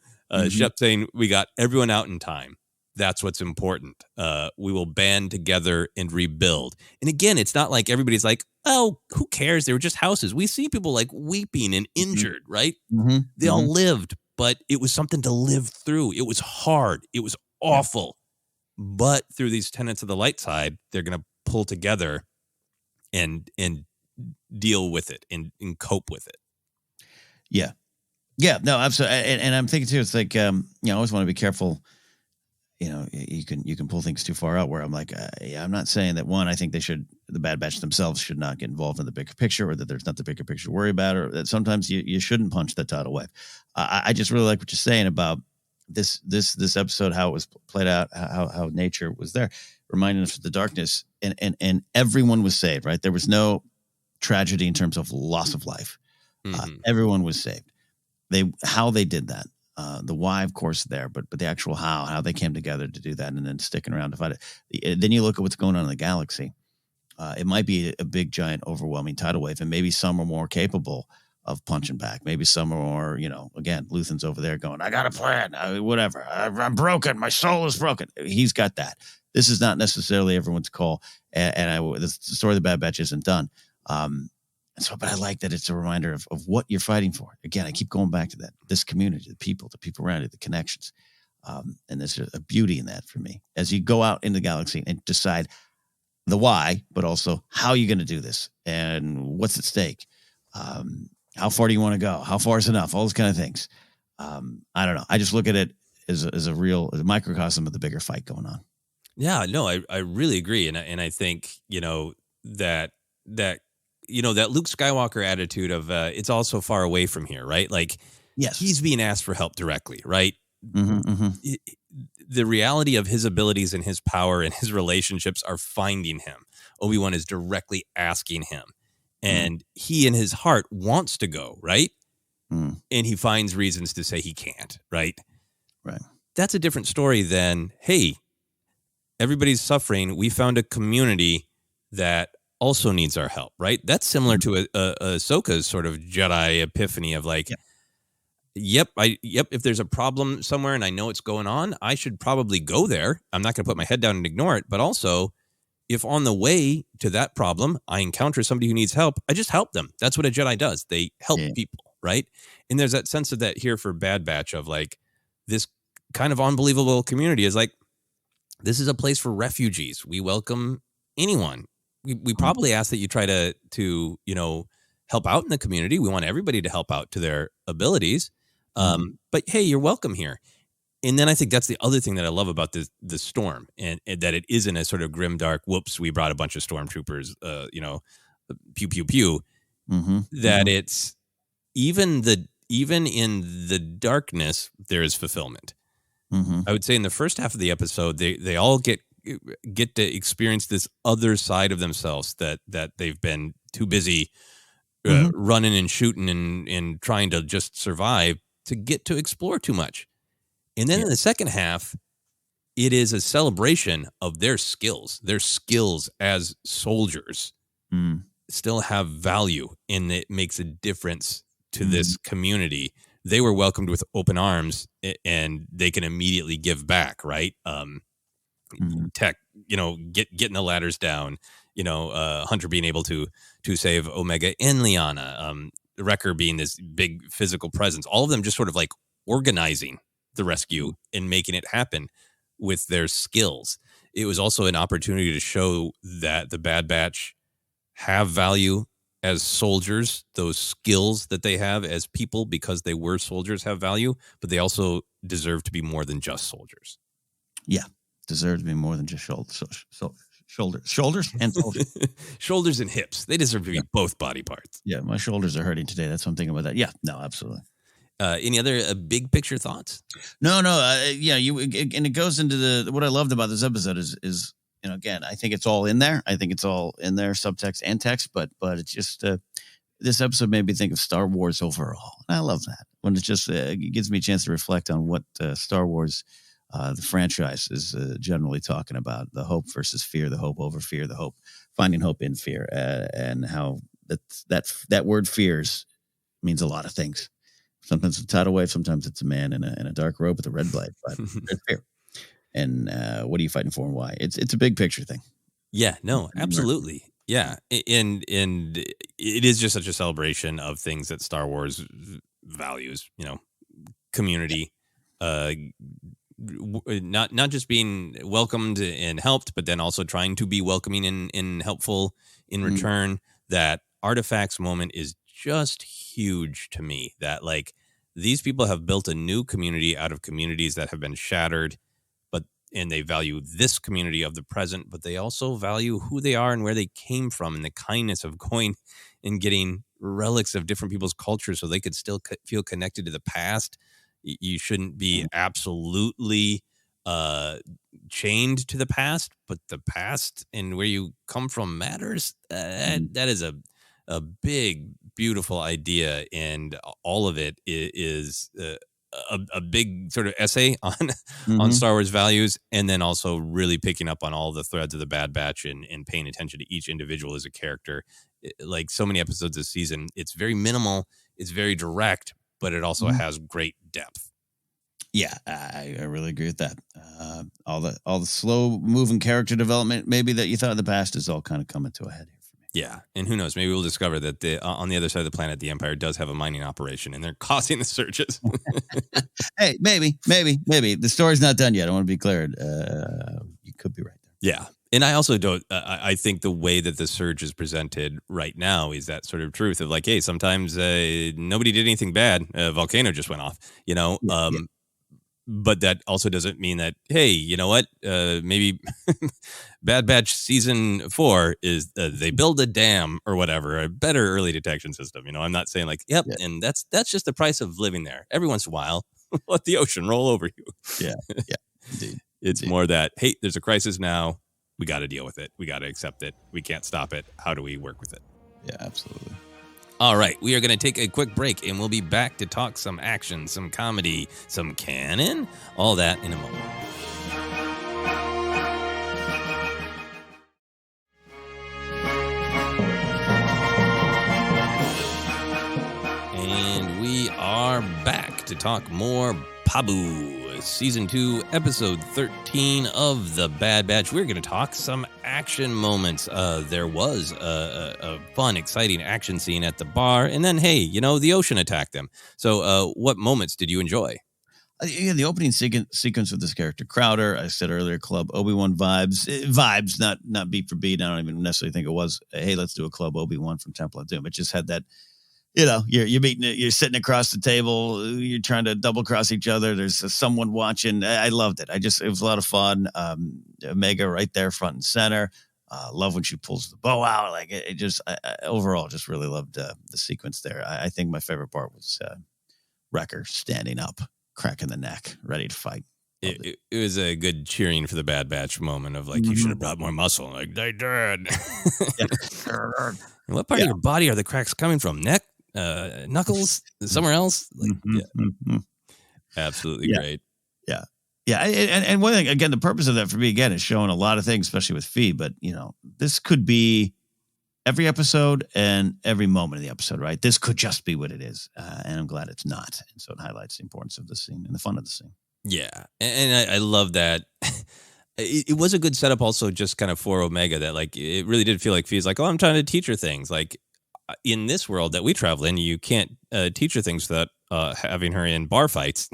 Shep saying we got everyone out in time. That's what's important. We will band together and rebuild. And again, it's not like everybody's like, oh, who cares? They were just houses. We see people like weeping and injured, right? Mm-hmm. They all lived, but it was something to live through. It was hard. It was awful. But through these tenets of the light side, they're going to pull together and deal with it and cope with it. Yeah. Yeah. No, absolutely. And I'm thinking too, it's like, I always want to be careful. You can pull things too far out where I'm like, I'm not saying that I think the Bad Batch themselves should not get involved in the bigger picture, or that there's not the bigger picture to worry about, or that sometimes you shouldn't punch that tidal wave. I just really like what you're saying about this episode, how it was played out, how nature was there, reminding us of the darkness, and everyone was saved, right? There was no tragedy in terms of loss of life. Mm-hmm. Everyone was saved. How they did that. The why, of course, there, but the actual how they came together to do that, and then sticking around to fight it. Then you look at what's going on in the galaxy. It might be a big, giant, overwhelming tidal wave, and maybe some are more capable of punching back. Maybe some are more, again, Luthen's over there going, I got a plan, whatever. I'm broken. My soul is broken. He's got that. This is not necessarily everyone's call, and the story of the Bad Batch isn't done. But I like that it's a reminder of what you're fighting for. Again, I keep going back to that. This community, the people around it, the connections. And there's a beauty in that for me. As you go out in the galaxy and decide the why, but also how you're going to do this and what's at stake. How far do you want to go? How far is enough? All those kind of things. I don't know. I just look at it as a microcosm of the bigger fight going on. Yeah, no, I really agree. And I think, that Luke Skywalker attitude of it's all so far away from here, right? Like, yes, he's being asked for help directly, right? Mm-hmm, mm-hmm. The reality of his abilities and his power and his relationships are finding him. Obi-Wan is directly asking him. And he in his heart wants to go, right? And he finds reasons to say he can't, right? Right. that's a different story than, hey, everybody's suffering. We found a community that also needs our help, right? That's similar to Ahsoka's sort of Jedi epiphany of like, yep, if there's a problem somewhere and I know it's going on, I should probably go there. I'm not going to put my head down and ignore it. But also, if on the way to that problem, I encounter somebody who needs help, I just help them. That's what a Jedi does. They help people, right? And there's that sense of that here for Bad Batch of like this kind of unbelievable community is like, this is a place for refugees. We welcome anyone. We probably ask that you try to help out in the community. We want everybody to help out to their abilities. But hey, you're welcome here. And then I think that's the other thing that I love about the storm, and that it isn't a sort of grim, dark, whoops, we brought a bunch of stormtroopers, pew, pew, pew. That it's even in the darkness, there is fulfillment. I would say in the first half of the episode, they all get to experience this other side of themselves that they've been too busy running and shooting and trying to just survive to get to explore too much. And then in the second half, it is a celebration of their skills. Their skills as soldiers still have value, and it makes a difference to this community. They were welcomed with open arms, and they can immediately give back, right? Tech, getting the ladders down, Hunter being able to save Omega and Liana, Wrecker being this big physical presence, all of them just sort of like organizing the rescue and making it happen with their skills. It was also an opportunity to show that the Bad Batch have value as soldiers. Those skills that they have as people, because they were soldiers, have value, but they also deserve to be more than just soldiers. Yeah, deserve to be more than just shoulders and soldiers. Shoulders and hips. They deserve to be both body parts. Yeah, my shoulders are hurting today. That's what I'm thinking about that. Yeah, no, absolutely. Any other big picture thoughts? No. And it goes into what I loved about this episode is again, I think it's all in there. I think it's all in there, subtext and text. But it's just this episode made me think of Star Wars overall, and I love that when it just it gives me a chance to reflect on what Star Wars, the franchise, is generally talking about: the hope versus fear, the hope over fear, the hope, finding hope in fear, and how that word fears means a lot of things. Sometimes it's a tidal wave, sometimes it's a man in a dark robe with a red blade. But there's fear. And what are you fighting for and why? It's a big picture thing. Yeah, no, absolutely. Yeah. And it is just such a celebration of things that Star Wars values, community, not just being welcomed and helped, but then also trying to be welcoming and helpful in return. That artifacts moment is just huge to me, that like these people have built a new community out of communities that have been shattered, and they value this community of the present, but they also value who they are and where they came from, and the kindness of going and getting relics of different people's cultures so they could still feel connected to the past. You shouldn't be absolutely chained to the past, but the past and where you come from matters. That is a big, beautiful idea, and all of it is a big sort of essay on Star Wars values, and then also really picking up on all the threads of the Bad Batch and paying attention to each individual as a character. Like so many episodes this season, it's very minimal, it's very direct, but it also has great depth. Yeah, I really agree with that. All the slow moving character development maybe that you thought in the past is all kind of coming to a head here for me. Yeah, and who knows? Maybe we'll discover that on the other side of the planet, the Empire does have a mining operation, and they're causing the surges. Hey, maybe the story's not done yet. I want to be clear. You could be right there. Yeah, and I also don't. I think the way that the surge is presented right now is that sort of truth of like, hey, sometimes nobody did anything bad. A volcano just went off. But that also doesn't mean that, hey, you know what? Maybe Bad Batch season 4 is they build a dam or whatever, a better early detection system. I'm not saying like, yep, and that's just the price of living there. Every once in a while, let the ocean roll over you. Yeah, indeed. It's more that, hey, there's a crisis now. We got to deal with it. We got to accept it. We can't stop it. How do we work with it? Yeah, absolutely. All right, we are going to take a quick break, and we'll be back to talk some action, some comedy, some canon, all that in a moment. And we are back to talk more Pabu, Season 2, Episode 13 of The Bad Batch. We're going to talk some action moments. There was a fun, exciting action scene at the bar, and then, hey, the ocean attacked them. So what moments did you enjoy? Yeah, the opening sequence with this character, Crowder, I said earlier, Club Obi-Wan vibes. Vibes, not beat for beat. I don't even necessarily think it was, hey, let's do a Club Obi-Wan from Temple of Doom. It just had that, you're sitting across the table, you're trying to double cross each other. There's someone watching. I loved it. It was a lot of fun. Omega right there, front and center. Love when she pulls the bow out. Like overall, just really loved the sequence there. I think my favorite part was Wrecker standing up, cracking the neck, ready to fight. It was a good cheering for the Bad Batch moment of you should have brought more muscle. Like they did. What part of your body are the cracks coming from? Neck, knuckles, somewhere else? Absolutely great. Yeah. And one thing, again, the purpose of that for me, again, is showing a lot of things, especially with feed. But, this could be every episode and every moment of the episode, right? This could just be what it is. And I'm glad it's not. And so it highlights the importance of the scene and the fun of the scene. Yeah. And I love that. It was a good setup also just kind of for Omega that it really did feel like Fee's like, oh, I'm trying to teach her things. Like in this world that we travel in, you can't teach her things without having her in bar fights.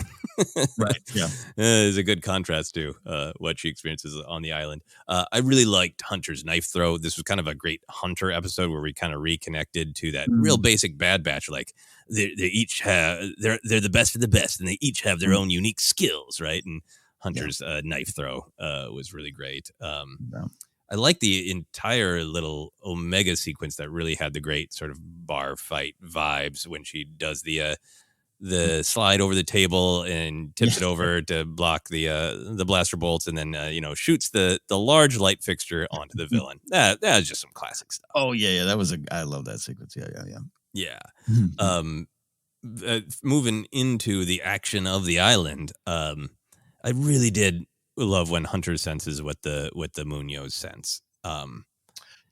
Right. Yeah. Is a good contrast to what she experiences on the island. I really liked Hunter's knife throw. This was kind of a great Hunter episode where we kind of reconnected to that real basic Bad Batch. Like they each have, they're the best of the best, and they each have their own unique skills, right? And Hunter's knife throw was really great. I like the entire little Omega sequence that really had the great sort of bar fight vibes when she does the slide over the table and tips it over to block the blaster bolts, and then shoots the large light fixture onto the villain. That was just some classic stuff. Oh yeah, I love that sequence. Yeah. Moving into the action of the island, I really did love when Hunter senses what the Munoz sense.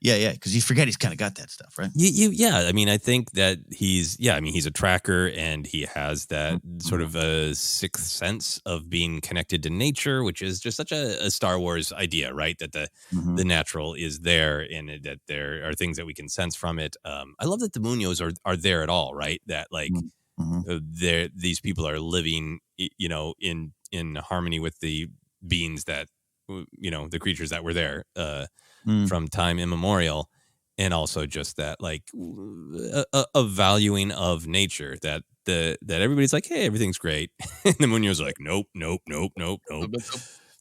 Because you forget he's kind of got that stuff, right? I mean, I think that he's a tracker, and he has that sort of a sixth sense of being connected to nature, which is just such a Star Wars idea, right? That the natural is there, and that there are things that we can sense from it. I love that the Munoz are there at all, right? That these people are living, in harmony with the beings that, the creatures that were there from time immemorial, and also just that a valuing of nature that everybody's like, hey, everything's great, and the Munoz like, nope.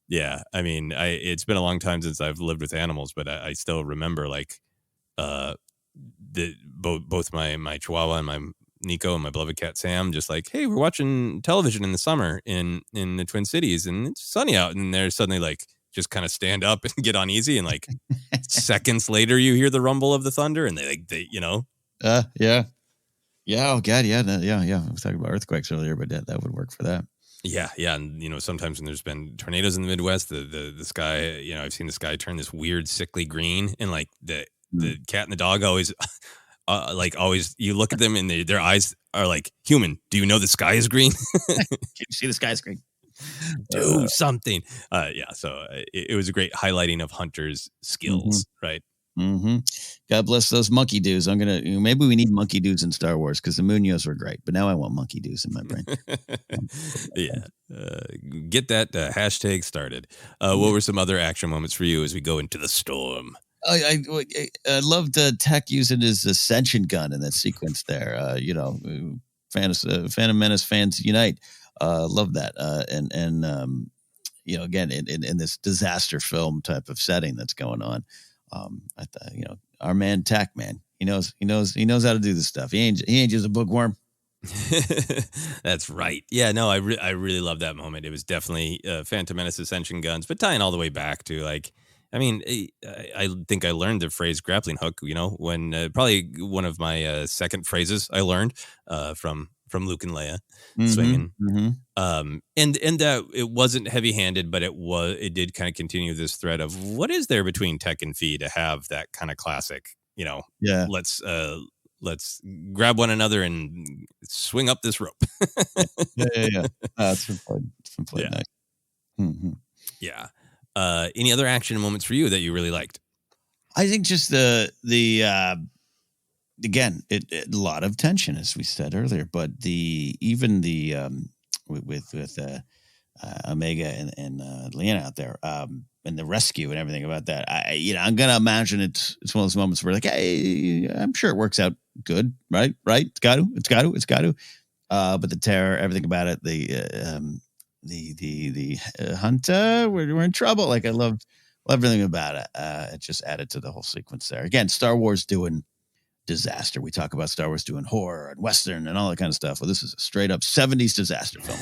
Yeah, I mean, it's been a long time since I've lived with animals, but I still remember both my Chihuahua and my Nico and my beloved cat Sam, just like, hey, we're watching television in the summer in the Twin Cities, and it's sunny out, and they're suddenly just kind of stand up and get uneasy, and seconds later you hear the rumble of the thunder, and they oh god, yeah. I was talking about earthquakes earlier, but that would work for that. Yeah, and sometimes when there's been tornadoes in the Midwest, the sky, I've seen the sky turn this weird sickly green, and the cat and the dog always always, you look at them and their eyes are like, human, do you know the sky is green? Can you see the sky is green? Do something. So it was a great highlighting of Hunter's skills, right? God bless those monkey dudes. Maybe we need monkey dudes in Star Wars, because the Munoz were great, but now I want monkey dudes in my brain. Get that hashtag started. What were some other action moments for you as we go into the storm? I loved Tech using his ascension gun in that sequence there. Phantom Menace fans unite. Love that. Again, in this disaster film type of setting that's going on. Our man Tech, man, he knows how to do this stuff. He ain't just a bookworm. That's right. Yeah, no, I really love that moment. It was definitely Phantom Menace ascension guns, but tying all the way back to I mean, I think I learned the phrase grappling hook, when probably one of my second phrases I learned from Luke and Leia swinging. And that it wasn't heavy handed, but it did kind of continue this thread of what is there between Tech and Fee to have that kind of classic, Yeah. let's grab one another and swing up this rope. Yeah. It's been played nice. Mm-hmm. Yeah. Any other action moments for you that you really liked? I think just the again, a lot of tension, as we said earlier, but with Omega and Leanna out there, and the rescue and everything about that. I'm gonna imagine it's one of those moments where like, hey, I'm sure it works out good, right? It's got to. But the terror, everything about it, the Hunter, we're in trouble. Like I love everything about it. It just added to the whole sequence there. Again, Star Wars doing disaster. We talk about Star Wars doing horror and Western and all that kind of stuff. Well, this is a straight up 70s disaster film.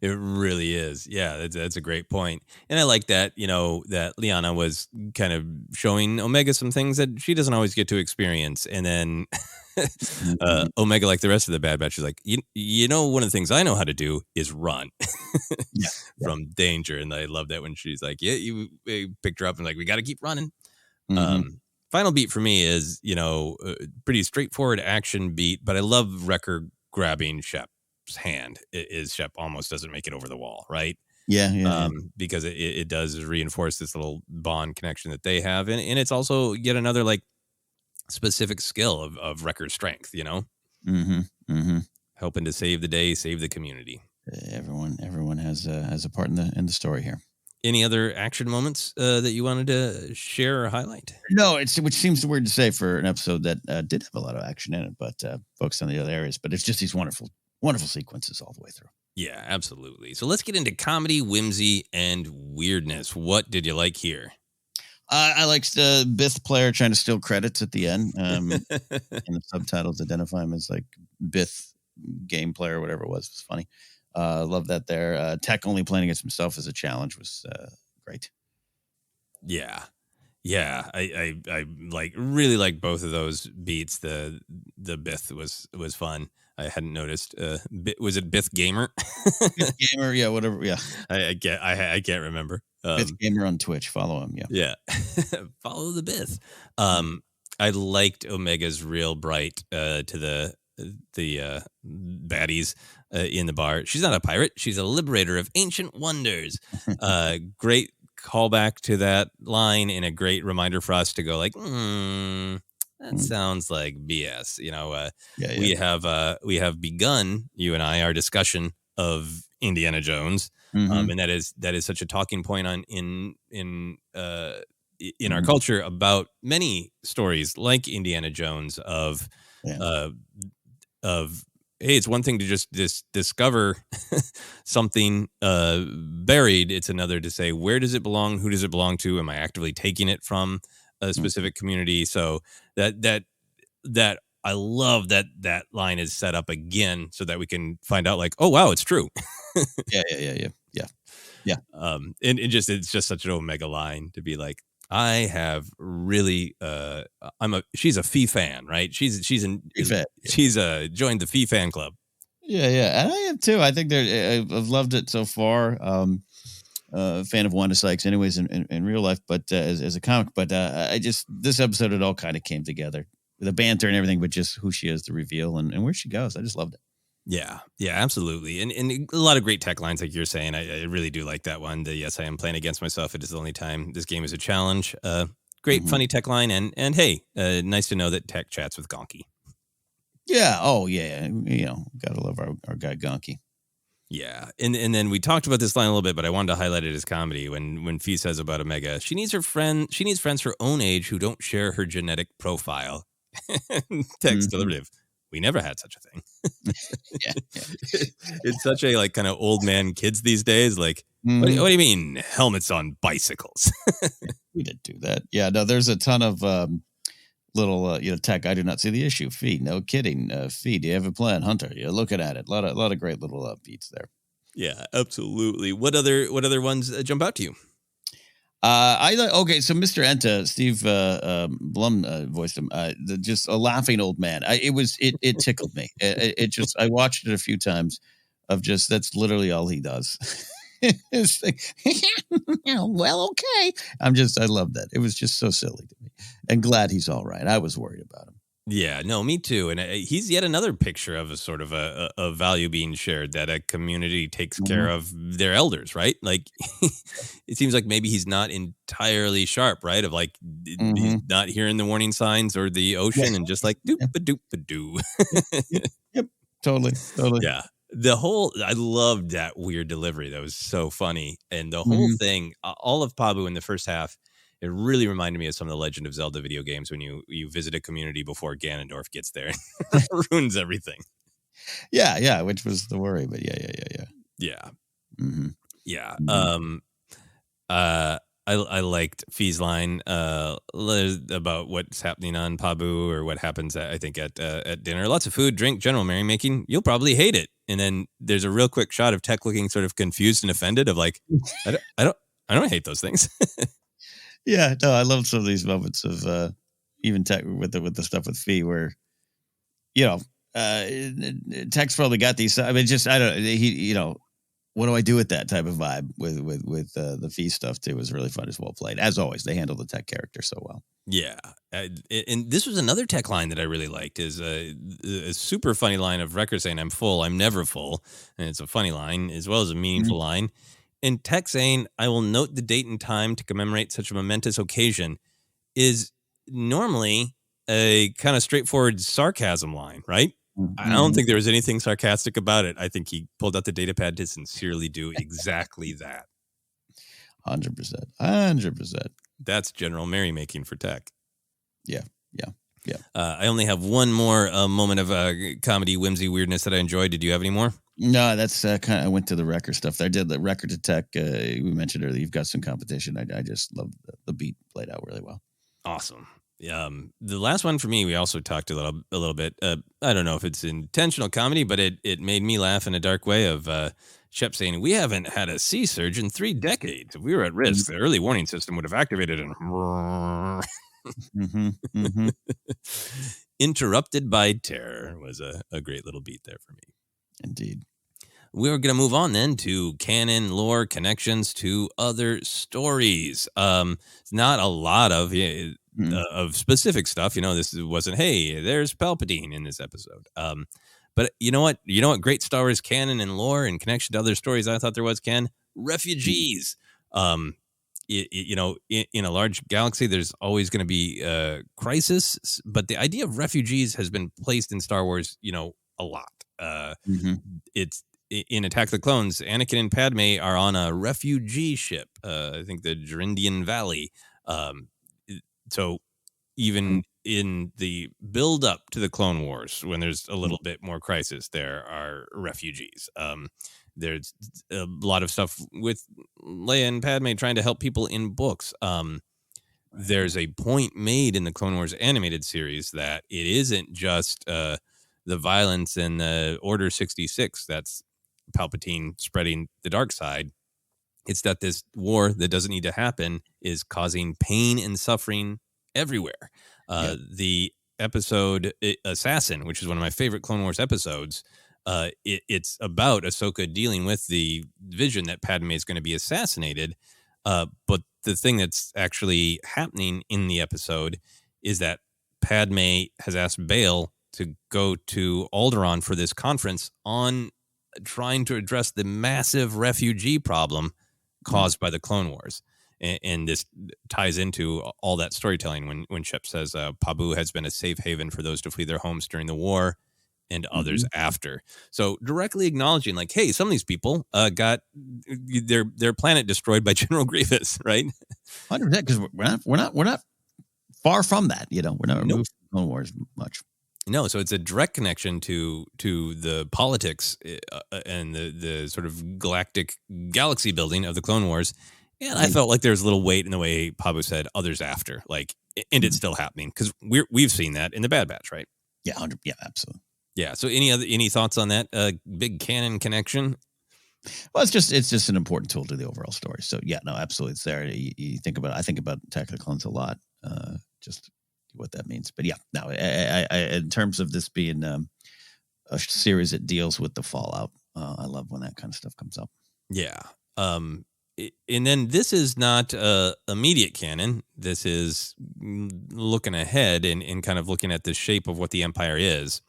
It really is. Yeah, that's a great point. And I like that, that Liana was kind of showing Omega some things that she doesn't always get to experience. And then Omega, like the rest of the Bad Batch, is like, one of the things I know how to do is run from danger. And I love that when she's like, you picked her up and like, we got to keep running. Final beat for me is, pretty straightforward action beat, but I love Wrecker grabbing Shep's hand. Shep almost doesn't make it over the wall, right? Yeah. Because it does reinforce this little bond connection that they have. And it's also yet another like specific skill of Wrecker's strength, helping to save the day, save the community. Everyone has a part in the story here. Any other action moments that you wanted to share or highlight? No, which seems weird to say for an episode that did have a lot of action in it, but focused on the other areas. But it's just these wonderful, wonderful sequences all the way through. Yeah, absolutely. So let's get into comedy, whimsy, and weirdness. What did you like here? I liked the Bith player trying to steal credits at the end. And the subtitles identify him as like Bith game player, whatever it was funny. Love that there. Tech only playing against himself as a challenge was great. Yeah. I really like both of those beats. The Bith was fun. I hadn't noticed. Was it Bith Gamer? Bith Gamer, yeah, whatever. Yeah, I can't remember. Bith Gamer on Twitch. Follow him. Yeah. Follow the Bith. I liked Omega's real bright to the baddies in the bar. She's not a pirate. She's a liberator of ancient wonders. Great callback to that line and a great reminder for us to go like, that sounds like BS. We have begun, you and I, our discussion of Indiana Jones, and that is such a talking point in our culture about many stories like Indiana Jones of hey, it's one thing to just discover something buried. It's another to say, where does it belong? Who does it belong to? Am I actively taking it from a specific community? So that I love that line is set up again so that we can find out like, oh, wow, it's true. Yeah. And it's just such an Omega line to be like, I have really she's a Fee fan, right? She's joined the Fee fan club. Yeah, and I am too. I think I've loved it so far. Fan of Wanda Sykes, anyways, in real life, but as a comic. But this episode, it all kind of came together, the banter and everything, but just who she is, the reveal, and where she goes. I just loved it. Yeah, absolutely. And a lot of great tech lines, like you're saying. I really do like that one. Yes, I am playing against myself. It is the only time this game is a challenge. Great, funny tech line. And hey, nice to know that Tech chats with Gonky. Yeah. Oh, yeah. Gotta love our guy Gonky. Yeah. And then we talked about this line a little bit, but I wanted to highlight it as comedy when Fee says about Omega, she needs friends her own age who don't share her genetic profile. Tech's deliberative. We never had such a thing. Yeah. It's such a like kind of old man kids these days. Like, what do you mean helmets on bicycles? We did do that. Yeah, no, there's a ton of little, Tech. I do not see the issue. Fee, no kidding. Fee, do you have a plan? Hunter, you're looking at it. A lot of great little beats there. Yeah, absolutely. What other ones jump out to you? Okay, so Mr. Enta, Steve Blum voiced him. Just a laughing old man. It tickled me. It just I watched it a few times. Of just that's literally all he does. It's like, well, okay. I love that. It was just so silly to me, and glad he's all right. I was worried about him. Yeah, no, me too. And he's yet another picture of a sort of a value being shared, that a community takes care of their elders, right? Like, it seems like maybe he's not entirely sharp, right? Of like, he's not hearing the warning signs or the ocean, and just like doop a doop a doo. Yep, totally. Yeah. I loved that weird delivery. That was so funny. And the whole thing, all of Pabu in the first half, it really reminded me of some of the Legend of Zelda video games when you visit a community before Ganondorf gets there and ruins everything. Yeah, which was the worry, but yeah. Yeah. Mm-hmm. Yeah. I liked Fee's line about what's happening on Pabu, or what happens at dinner. Lots of food, drink, general merrymaking. You'll probably hate it. And then there's a real quick shot of Tech looking sort of confused and offended, of like, I don't hate those things. Yeah, no, I love some of these moments of even Tech with the stuff with Fee, where Tech's probably got these. I mean, just I don't. What do I do with that type of vibe with the Fee stuff too? It was really fun, as well played as always. They handle the Tech character so well. Yeah, and this was another Tech line that I really liked. Is a super funny line of Wrecker saying, "I'm full, I'm never full," and it's a funny line as well as a meaningful line. And Tech saying, "I will note the date and time to commemorate such a momentous occasion," is normally a kind of straightforward sarcasm line, right? I don't think there was anything sarcastic about it. I think he pulled out the data pad to sincerely do exactly that. 100%. That's general merrymaking for Tech. Yeah. I only have one more moment of comedy, whimsy, weirdness that I enjoyed. Did you have any more? No, that's kind of. I went to the record stuff. I did the record to Tech. We mentioned earlier. You've got some competition. I just love the beat played out really well. Awesome. The last one for me, we also talked a little bit. I don't know if it's intentional comedy, but it made me laugh in a dark way. Of Shep saying, "We haven't had a sea surge in 3 decades. If we were at risk, the early warning system would have activated and." Interrupted by terror was a great little beat there for me. Indeed. We're going to move on then to canon, lore, connections to other stories. Not a lot of specific stuff. This wasn't, hey, there's Palpatine in this episode. But you know what? Great Star Wars canon and lore and connection to other stories I thought there was, Ken? Refugees. In a large galaxy, there's always going to be crisis, but the idea of refugees has been placed in Star Wars, a lot. It's in Attack of the Clones, Anakin and Padme are on a refugee ship. I think the Jerindian Valley. So even in the build up to the Clone Wars, when there's a little bit more crisis, there are refugees. There's a lot of stuff with Leia and Padme trying to help people in books. There's a point made in the Clone Wars animated series that it isn't just the violence in the Order 66 that's Palpatine spreading the dark side. It's that this war that doesn't need to happen is causing pain and suffering everywhere. The episode Assassin, which is one of my favorite Clone Wars episodes, it's about Ahsoka dealing with the vision that Padme is going to be assassinated. But the thing that's actually happening in the episode is that Padme has asked Bail to go to Alderaan for this conference on trying to address the massive refugee problem caused by the Clone Wars. And this ties into all that storytelling when Shep says Pabu has been a safe haven for those to flee their homes during the war and others after. So directly acknowledging, like, hey, some of these people got their planet destroyed by General Grievous, right? 100%, because we're not far from that. We're not removed from Clone Wars much. No, so it's a direct connection to the politics and the sort of galactic galaxy building of the Clone Wars. And I felt like there's a little weight in the way Pabu said others after, like, and it's still happening because we've seen that in the Bad Batch, right? Yeah, 100. Yeah, absolutely. Yeah. So any thoughts on that big canon connection? Well, it's just an important tool to the overall story. So yeah, no, absolutely, it's there. You think about it. I think about Attack of the Clones a lot, just what that means. But yeah, no, I in terms of this being a series that deals with the fallout, I love when that kind of stuff comes up. Yeah. And then this is not immediate canon. This is looking ahead and kind of looking at the shape of what the Empire is.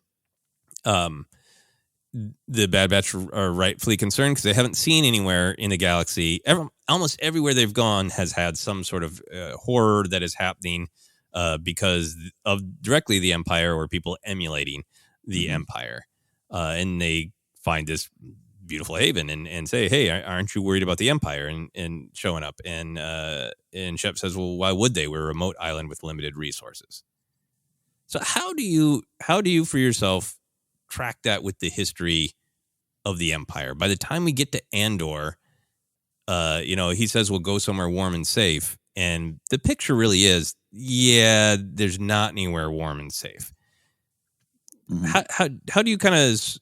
The Bad Batch are rightfully concerned because they haven't seen anywhere in the galaxy. Almost everywhere they've gone has had some sort of horror that is happening because of directly the Empire or people emulating the Empire. And they find this beautiful haven and say, hey, aren't you worried about the Empire and showing up? And Shep says, well, why would they? We're a remote island with limited resources. So how do you for yourself track that with the history of the Empire? By the time we get to Andor, he says we'll go somewhere warm and safe. And the picture really is, there's not anywhere warm and safe. How do you kind of,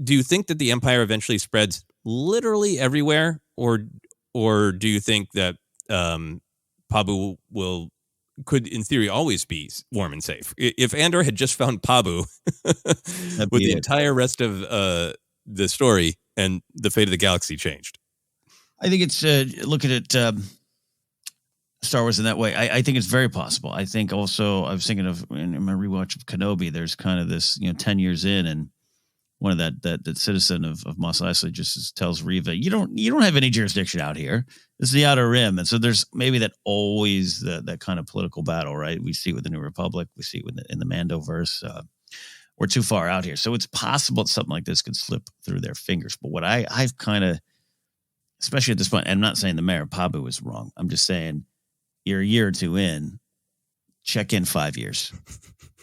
do you think that the Empire eventually spreads literally everywhere? Or do you think that Pabu could in theory always be warm and safe? If Andor had just found Pabu with the entire rest of the story and the fate of the galaxy changed. I think it's looking at Star Wars in that way. I think it's very possible. I think also I was thinking of in my rewatch of Kenobi, there's kind of this, 10 years in, and one of that citizen of Mos Eisley just tells Reva, you don't have any jurisdiction out here. This is the Outer Rim. And so there's maybe that always that kind of political battle, right? We see it with the New Republic. We see it in the Mandoverse. We're too far out here. So it's possible that something like this could slip through their fingers. But what I've kind of, especially at this point, I'm not saying the mayor of Pabu is wrong. I'm just saying you're a year or two in, check in 5 years,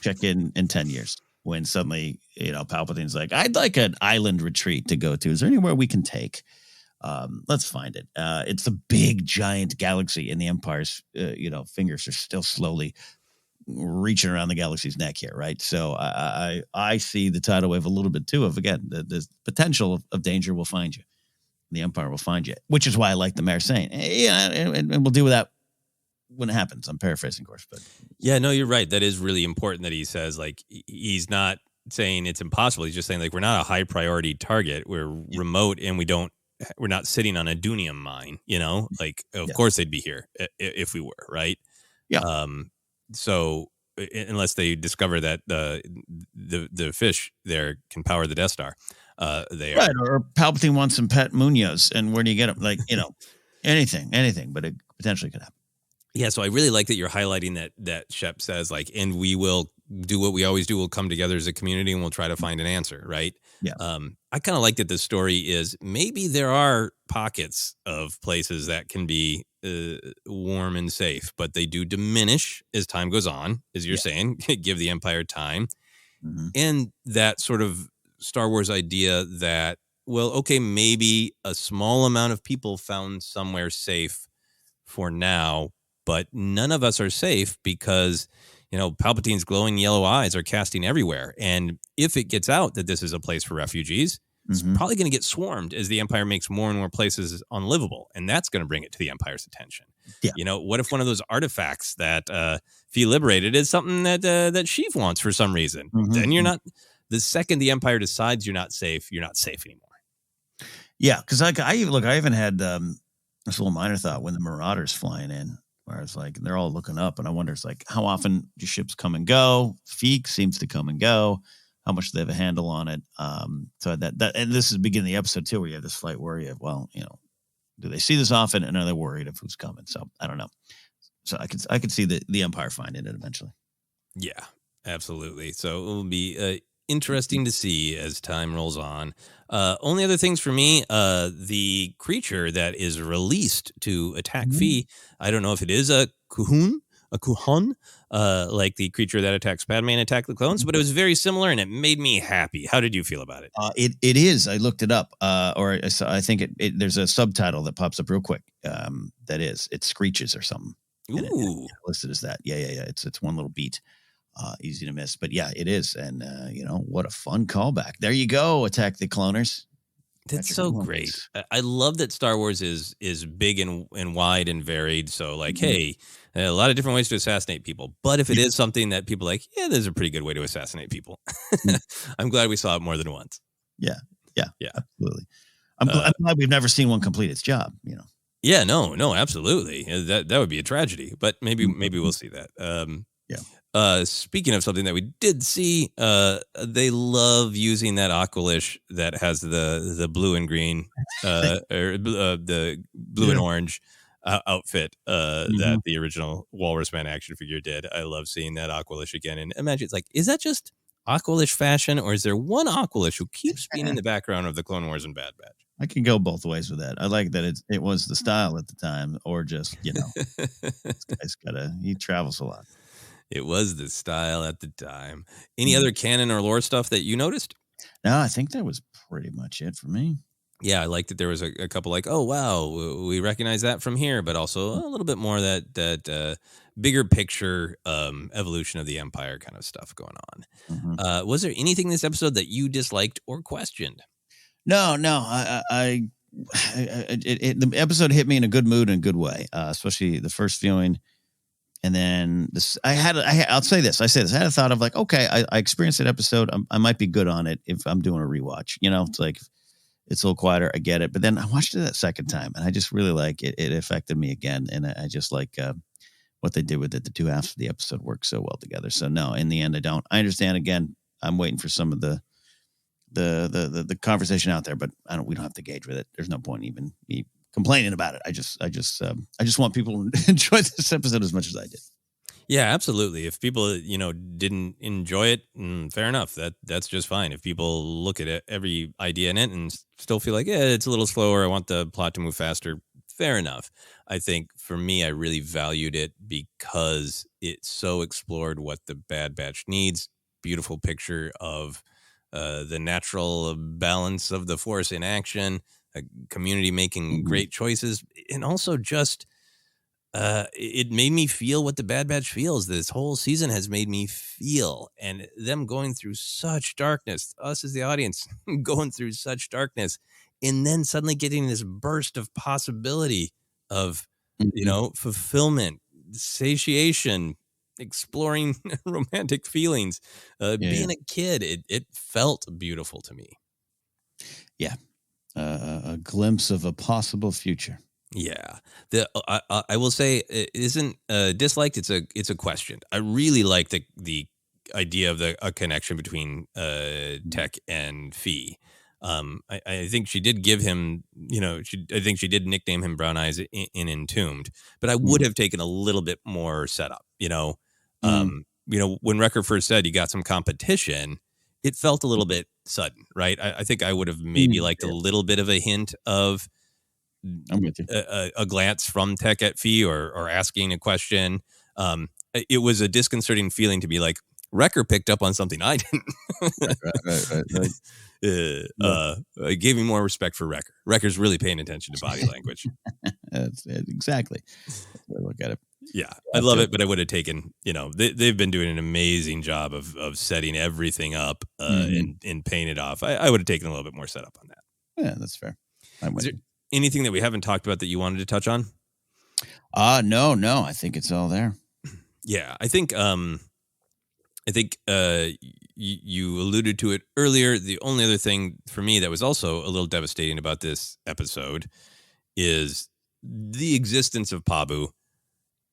check in 10 years. When suddenly, Palpatine's like, I'd like an island retreat to go to. Is there anywhere we can take? Let's find it. It's a big, giant galaxy, and the Empire's, fingers are still slowly reaching around the galaxy's neck here, right? So I see the tidal wave a little bit too of, again, the potential of danger will find you. The Empire will find you, which is why I like the mayor saying, and we'll deal with that when it happens. I'm paraphrasing, of course, but yeah, no, you're right. That is really important that he says, like, he's not saying it's impossible. He's just saying, like, we're not a high priority target. We're remote, and we're not sitting on a Dunium mine, like, of course they'd be here if we were, right? Yeah. So unless they discover that the fish there can power the Death Star, they right. Or Palpatine wants some Pet Munoz, and where do you get them? Like, anything, but it potentially could happen. Yeah, so I really like that you're highlighting that Shep says, like, and we will do what we always do. We'll come together as a community and we'll try to find an answer, right? Yeah. I kind of like that this story is maybe there are pockets of places that can be warm and safe, but they do diminish as time goes on, as you're saying, give the Empire time. Mm-hmm. And that sort of Star Wars idea that, well, okay, maybe a small amount of people found somewhere safe for now, but none of us are safe because, Palpatine's glowing yellow eyes are casting everywhere. And if it gets out that this is a place for refugees, it's probably going to get swarmed as the Empire makes more and more places unlivable. And that's going to bring it to the Empire's attention. Yeah. What if one of those artifacts that Fee liberated is something that Sheev wants for some reason? Then you're not, the second the Empire decides you're not safe anymore. Yeah. Cause I even had this little minor thought when the Marauders flying in, where it's like they're all looking up, and I wonder, it's like, how often do ships come and go? Feek seems to come and go. How much do they have a handle on it? So that and this is the beginning of the episode too, where you have this slight worry of, well, do they see this often, and are they worried of who's coming? So I don't know. So I could see the Empire finding it eventually. Yeah, absolutely. So it will be interesting to see as time rolls on. Only other things for me, the creature that is released to attack Fee, I don't know if it is a Kuhun, like the creature that attacks Padme and Attack the Clones, but it was very similar and it made me happy. How did you feel about it? It is. I looked it up, or I think there's a subtitle that pops up real quick. It screeches or something. Ooh, it listed as that. Yeah. It's one little beat. Easy to miss, but yeah, it is. And what a fun callback. There you go. Attack the Cloners. That's Got your so great. coins. I love that Star Wars is big and wide and varied. So like, Mhm. hey, a lot of different ways to assassinate people. But if it Yeah. is something that people like, yeah, there's a pretty good way to assassinate people. Mm. I'm glad we saw it more than once. Yeah. Yeah. Yeah. Absolutely. Uh, I'm glad we've never seen one complete its job. yeah, no, absolutely. That would be a tragedy, but maybe Mhm. we'll see that. Yeah. Speaking of something that we did see, they love using that aqualish that has the blue and green, the blue and Yeah. orange outfit that Mhm. the original Walrus Man action figure did. I love seeing that aqualish again. And imagine it's like, is that just aqualish fashion, or is there one aqualish who keeps being in the background of the Clone Wars and Bad I can go both ways with that. I like that it was the style at the time, or just this Batch? guy's he travels a lot. It was the style at the time. Any Mm. other canon or lore stuff that you noticed? No, I think that was pretty much it for me. Yeah, I liked that there was a couple like, oh wow, we recognize that from here, but also a little bit more that bigger picture evolution of the empire kind of stuff going on. Mhm. Was there anything in this episode that you disliked or questioned? No, no, the episode hit me in a good mood and a good way, especially the first viewing. And then this, I'll say this. I say this. I had a thought of like, okay, I experienced that episode. I might be good on it if I'm doing a rewatch. It's like it's a little quieter. I get it. But then I watched it that second time, and I just really like it. It affected me again, and I just like what they did with it. The two halves of the episode work so well together. So no, in the end, I don't. I understand. Again, I'm waiting for some of the conversation out there, but we don't have to gauge with it. There's no point even me complaining about it. I just want people to enjoy this episode as much as I did. Yeah, absolutely. If people, didn't enjoy it, fair enough. That's just fine. If people look at it, every idea in it and still feel like, yeah, it's a little slower, I want the plot to move faster, fair enough. I think for me, I really valued it because it so explored what the Bad Batch needs. Beautiful picture of the natural balance of the Force in action, a community making Mhm. great choices, and also just it made me feel what the Bad Batch feels. This whole season has made me feel, and them going through such darkness, us as the audience going through such darkness, and then suddenly getting this burst of possibility of, Mhm. fulfillment, satiation, exploring romantic feelings, Yeah, being a kid. It felt beautiful to me. yeah. A glimpse of a possible future. Yeah, I will say it isn't disliked. It's a question. I really like the idea of a connection between Tech and Fee. I think she did give him, I think she did nickname him Brown Eyes in Entombed, but I would Mm. have taken a little bit more setup. Mm. When Wrecker first said you got some competition, it felt a little bit sudden, right? I think I would have maybe Mm. liked a Yeah, little bit of a hint of I'm with you. a glance from Tech at Fee or asking a question. It was a disconcerting feeling to be like, Wrecker picked up on something I didn't. Right. Yeah, I gave me more respect for Wrecker. Wrecker's really paying attention to body language. that's it, exactly. That's the way I look at it. Yeah, Yeah, I I love feel it, but I would have taken, they've been doing an amazing job of setting everything up Mhm. and paying it off. I would have taken a little bit more setup on that. Yeah, that's fair. I'm Is with there you. anything that we haven't talked about that you wanted to touch on? No. I think it's all there. Yeah, I think you alluded to it earlier. The only other thing for me that was also a little devastating about this episode is the existence of Pabu.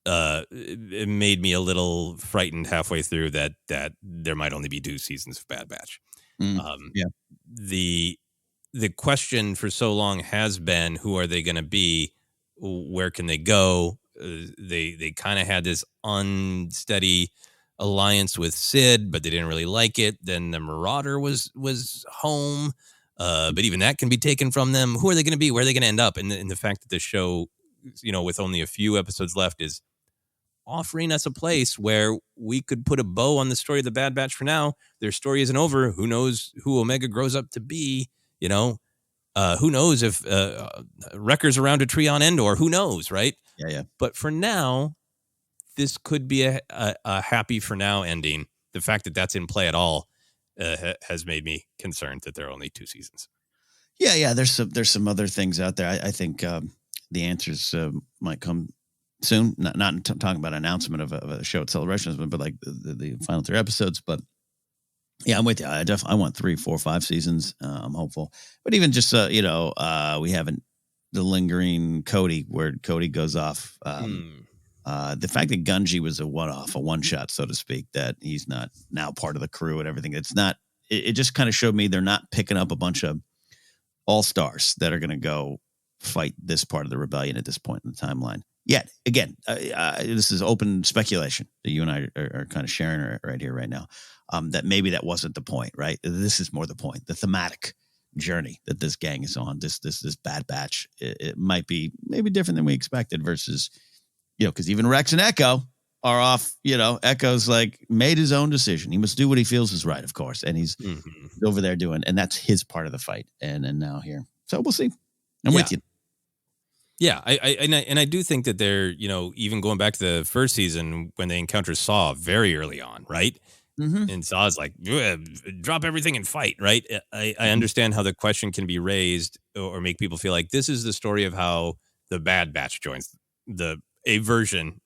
It made me a little frightened halfway through that there might only be 2 seasons of Bad Batch. Mm. Um, Yeah. the question for so long has been, who are they going to be? Where can they go? They kind of had this unsteady alliance with Sid, but they didn't really like it. Then the Marauder was home, but even that can be taken from them. Who are they going to be? Where are they going to end up? And the fact that the show, with only a few episodes left, is offering us a place where we could put a bow on the story of the Bad Batch for now. Their story isn't over. Who knows who Omega grows up to be? Who knows if Wrecker's around a tree on Endor? Who knows, right? Yeah. But for now, this could be a happy for now ending. The fact that that's in play at all has made me concerned that there are only 2 seasons. Yeah. There's some other things out there. I think the answers might come soon. Not talking about announcement of a show at Celebrations, but like the final 3 episodes. But yeah, I'm with you. I want 3, 4, 5 seasons. I'm hopeful. But even just we haven't the lingering Cody, where Cody goes off. The fact that Gunji was a one-off, a one-shot, so to speak, that he's not now part of the crew and everything. It's not. It just kind of showed me they're not picking up a bunch of all-stars that are going to go fight this part of the rebellion at this point in the timeline. Yet again, this is open speculation that you and I are kind of sharing right here, right now. That maybe that wasn't the point, right? This is more the point, the thematic journey that this gang is on. This Bad Batch. It might be maybe different than we expected versus, because even Rex and Echo are off. Echo's like made his own decision. He must do what he feels is right, of course, and he's over there doing, and that's his part of the fight. And now here, so we'll see. I'm with you. Yeah, I do think that they're, even going back to the first season when they encounter Saw very early on, right? Mm-hmm. And Saw's like, drop everything and fight, right? I understand how the question can be raised or make people feel like this is the story of how the Bad Batch joins a version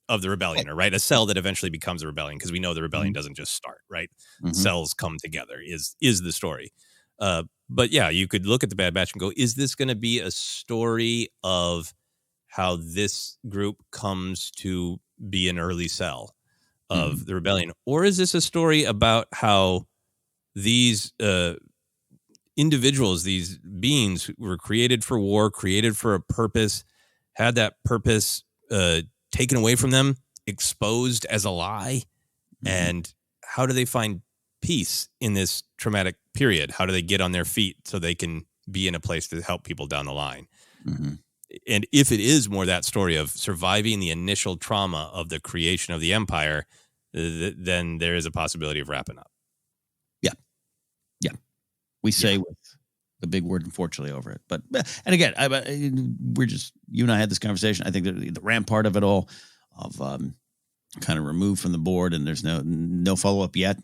of the rebellion, or right, a cell that eventually becomes a rebellion, because we know the rebellion doesn't just start, right? Cells come together is the story. But yeah, you could look at the Bad Batch and go, is this going to be a story of how this group comes to be an early cell of the rebellion? Or is this a story about how these individuals, these beings were created for war, created for a purpose, had that purpose taken away from them, exposed as a lie? And how do they find peace in this traumatic period? How do they get on their feet so they can be in a place to help people down the line? And if it is more that story of surviving the initial trauma of the creation of the Empire, then there is a possibility of wrapping up. Yeah. We say with the big word, unfortunately, over it. But, and again, you and I had this conversation. I think the RAM part of it all of kind of removed from the board, and there's no follow-up yet.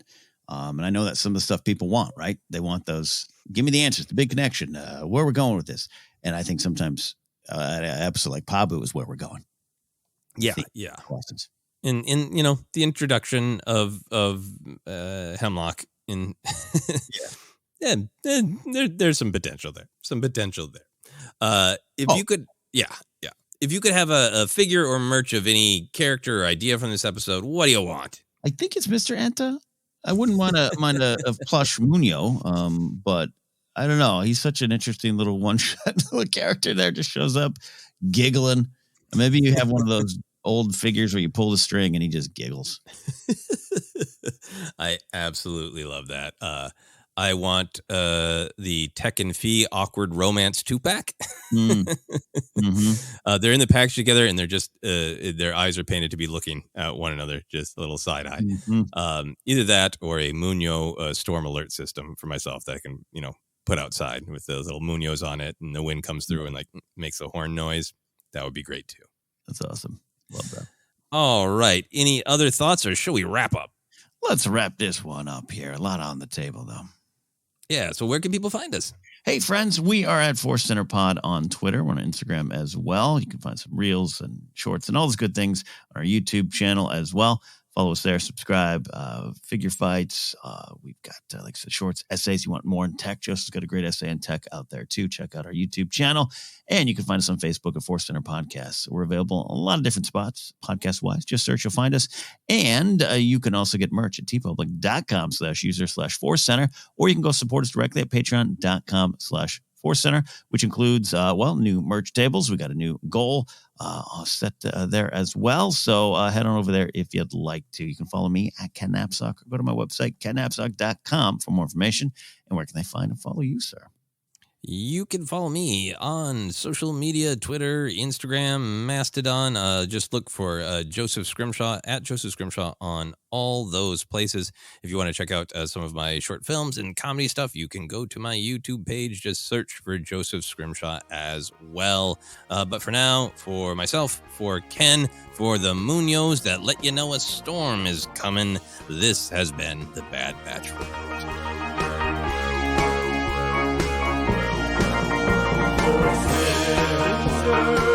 And I know that's some of the stuff people want, right? They want those, give me the answers, the big connection, where we're going with this. And I think sometimes an episode like Pabu is where we're going. Yeah. Lessons. In the introduction of Hemlock in there's some potential there. If you could have a figure or merch of any character or idea from this episode, what do you want? I think it's Mr. Enta. I wouldn't mind a plush Munio, but I don't know. He's such an interesting little one-shot little character there. Just shows up giggling. Maybe you have one of those old figures where you pull the string and he just giggles. I absolutely love that. I want the Tech and Fee awkward romance 2-pack. They're in the package together, and they're just their eyes are painted to be looking at one another, just a little side eye. Either that or a Munio storm alert system for myself that I can put outside with those little Munios on it, and the wind comes through and like makes a horn noise. That would be great too. That's awesome. Love that. All right. Any other thoughts, or shall we wrap up? Let's wrap this one up here. A lot on the table, though. Yeah, so where can people find us? Hey, friends, we are at Force Center Pod on Twitter. We're on Instagram as well. You can find some reels and shorts and all those good things on our YouTube channel as well. Follow us there, subscribe, figure fights. We've got, like I said, shorts, essays. You want more in tech? Joseph's got a great essay in tech out there, too. Check out our YouTube channel. And you can find us on Facebook at Force Center Podcasts. We're available in a lot of different spots, podcast-wise. Just search, you'll find us. And you can also get merch at tpublic.com/user/Force Center, or you can go support us directly at patreon.com/Force Center, which includes, new merch tables. We got a new goal set there as well. So head on over there if you'd like to. You can follow me at Ken Napzok, or go to my website, kennapzok.com, for more information. And where can they find and follow you, sir? You can follow me on social media, Twitter, Instagram, Mastodon. Just look for Joseph Scrimshaw, at Joseph Scrimshaw, on all those places. If you want to check out some of my short films and comedy stuff, you can go to my YouTube page. Just search for Joseph Scrimshaw as well. But for now, for myself, for Ken, for the Munios that let you know a storm is coming, this has been the Bad Batch Report. Spencer.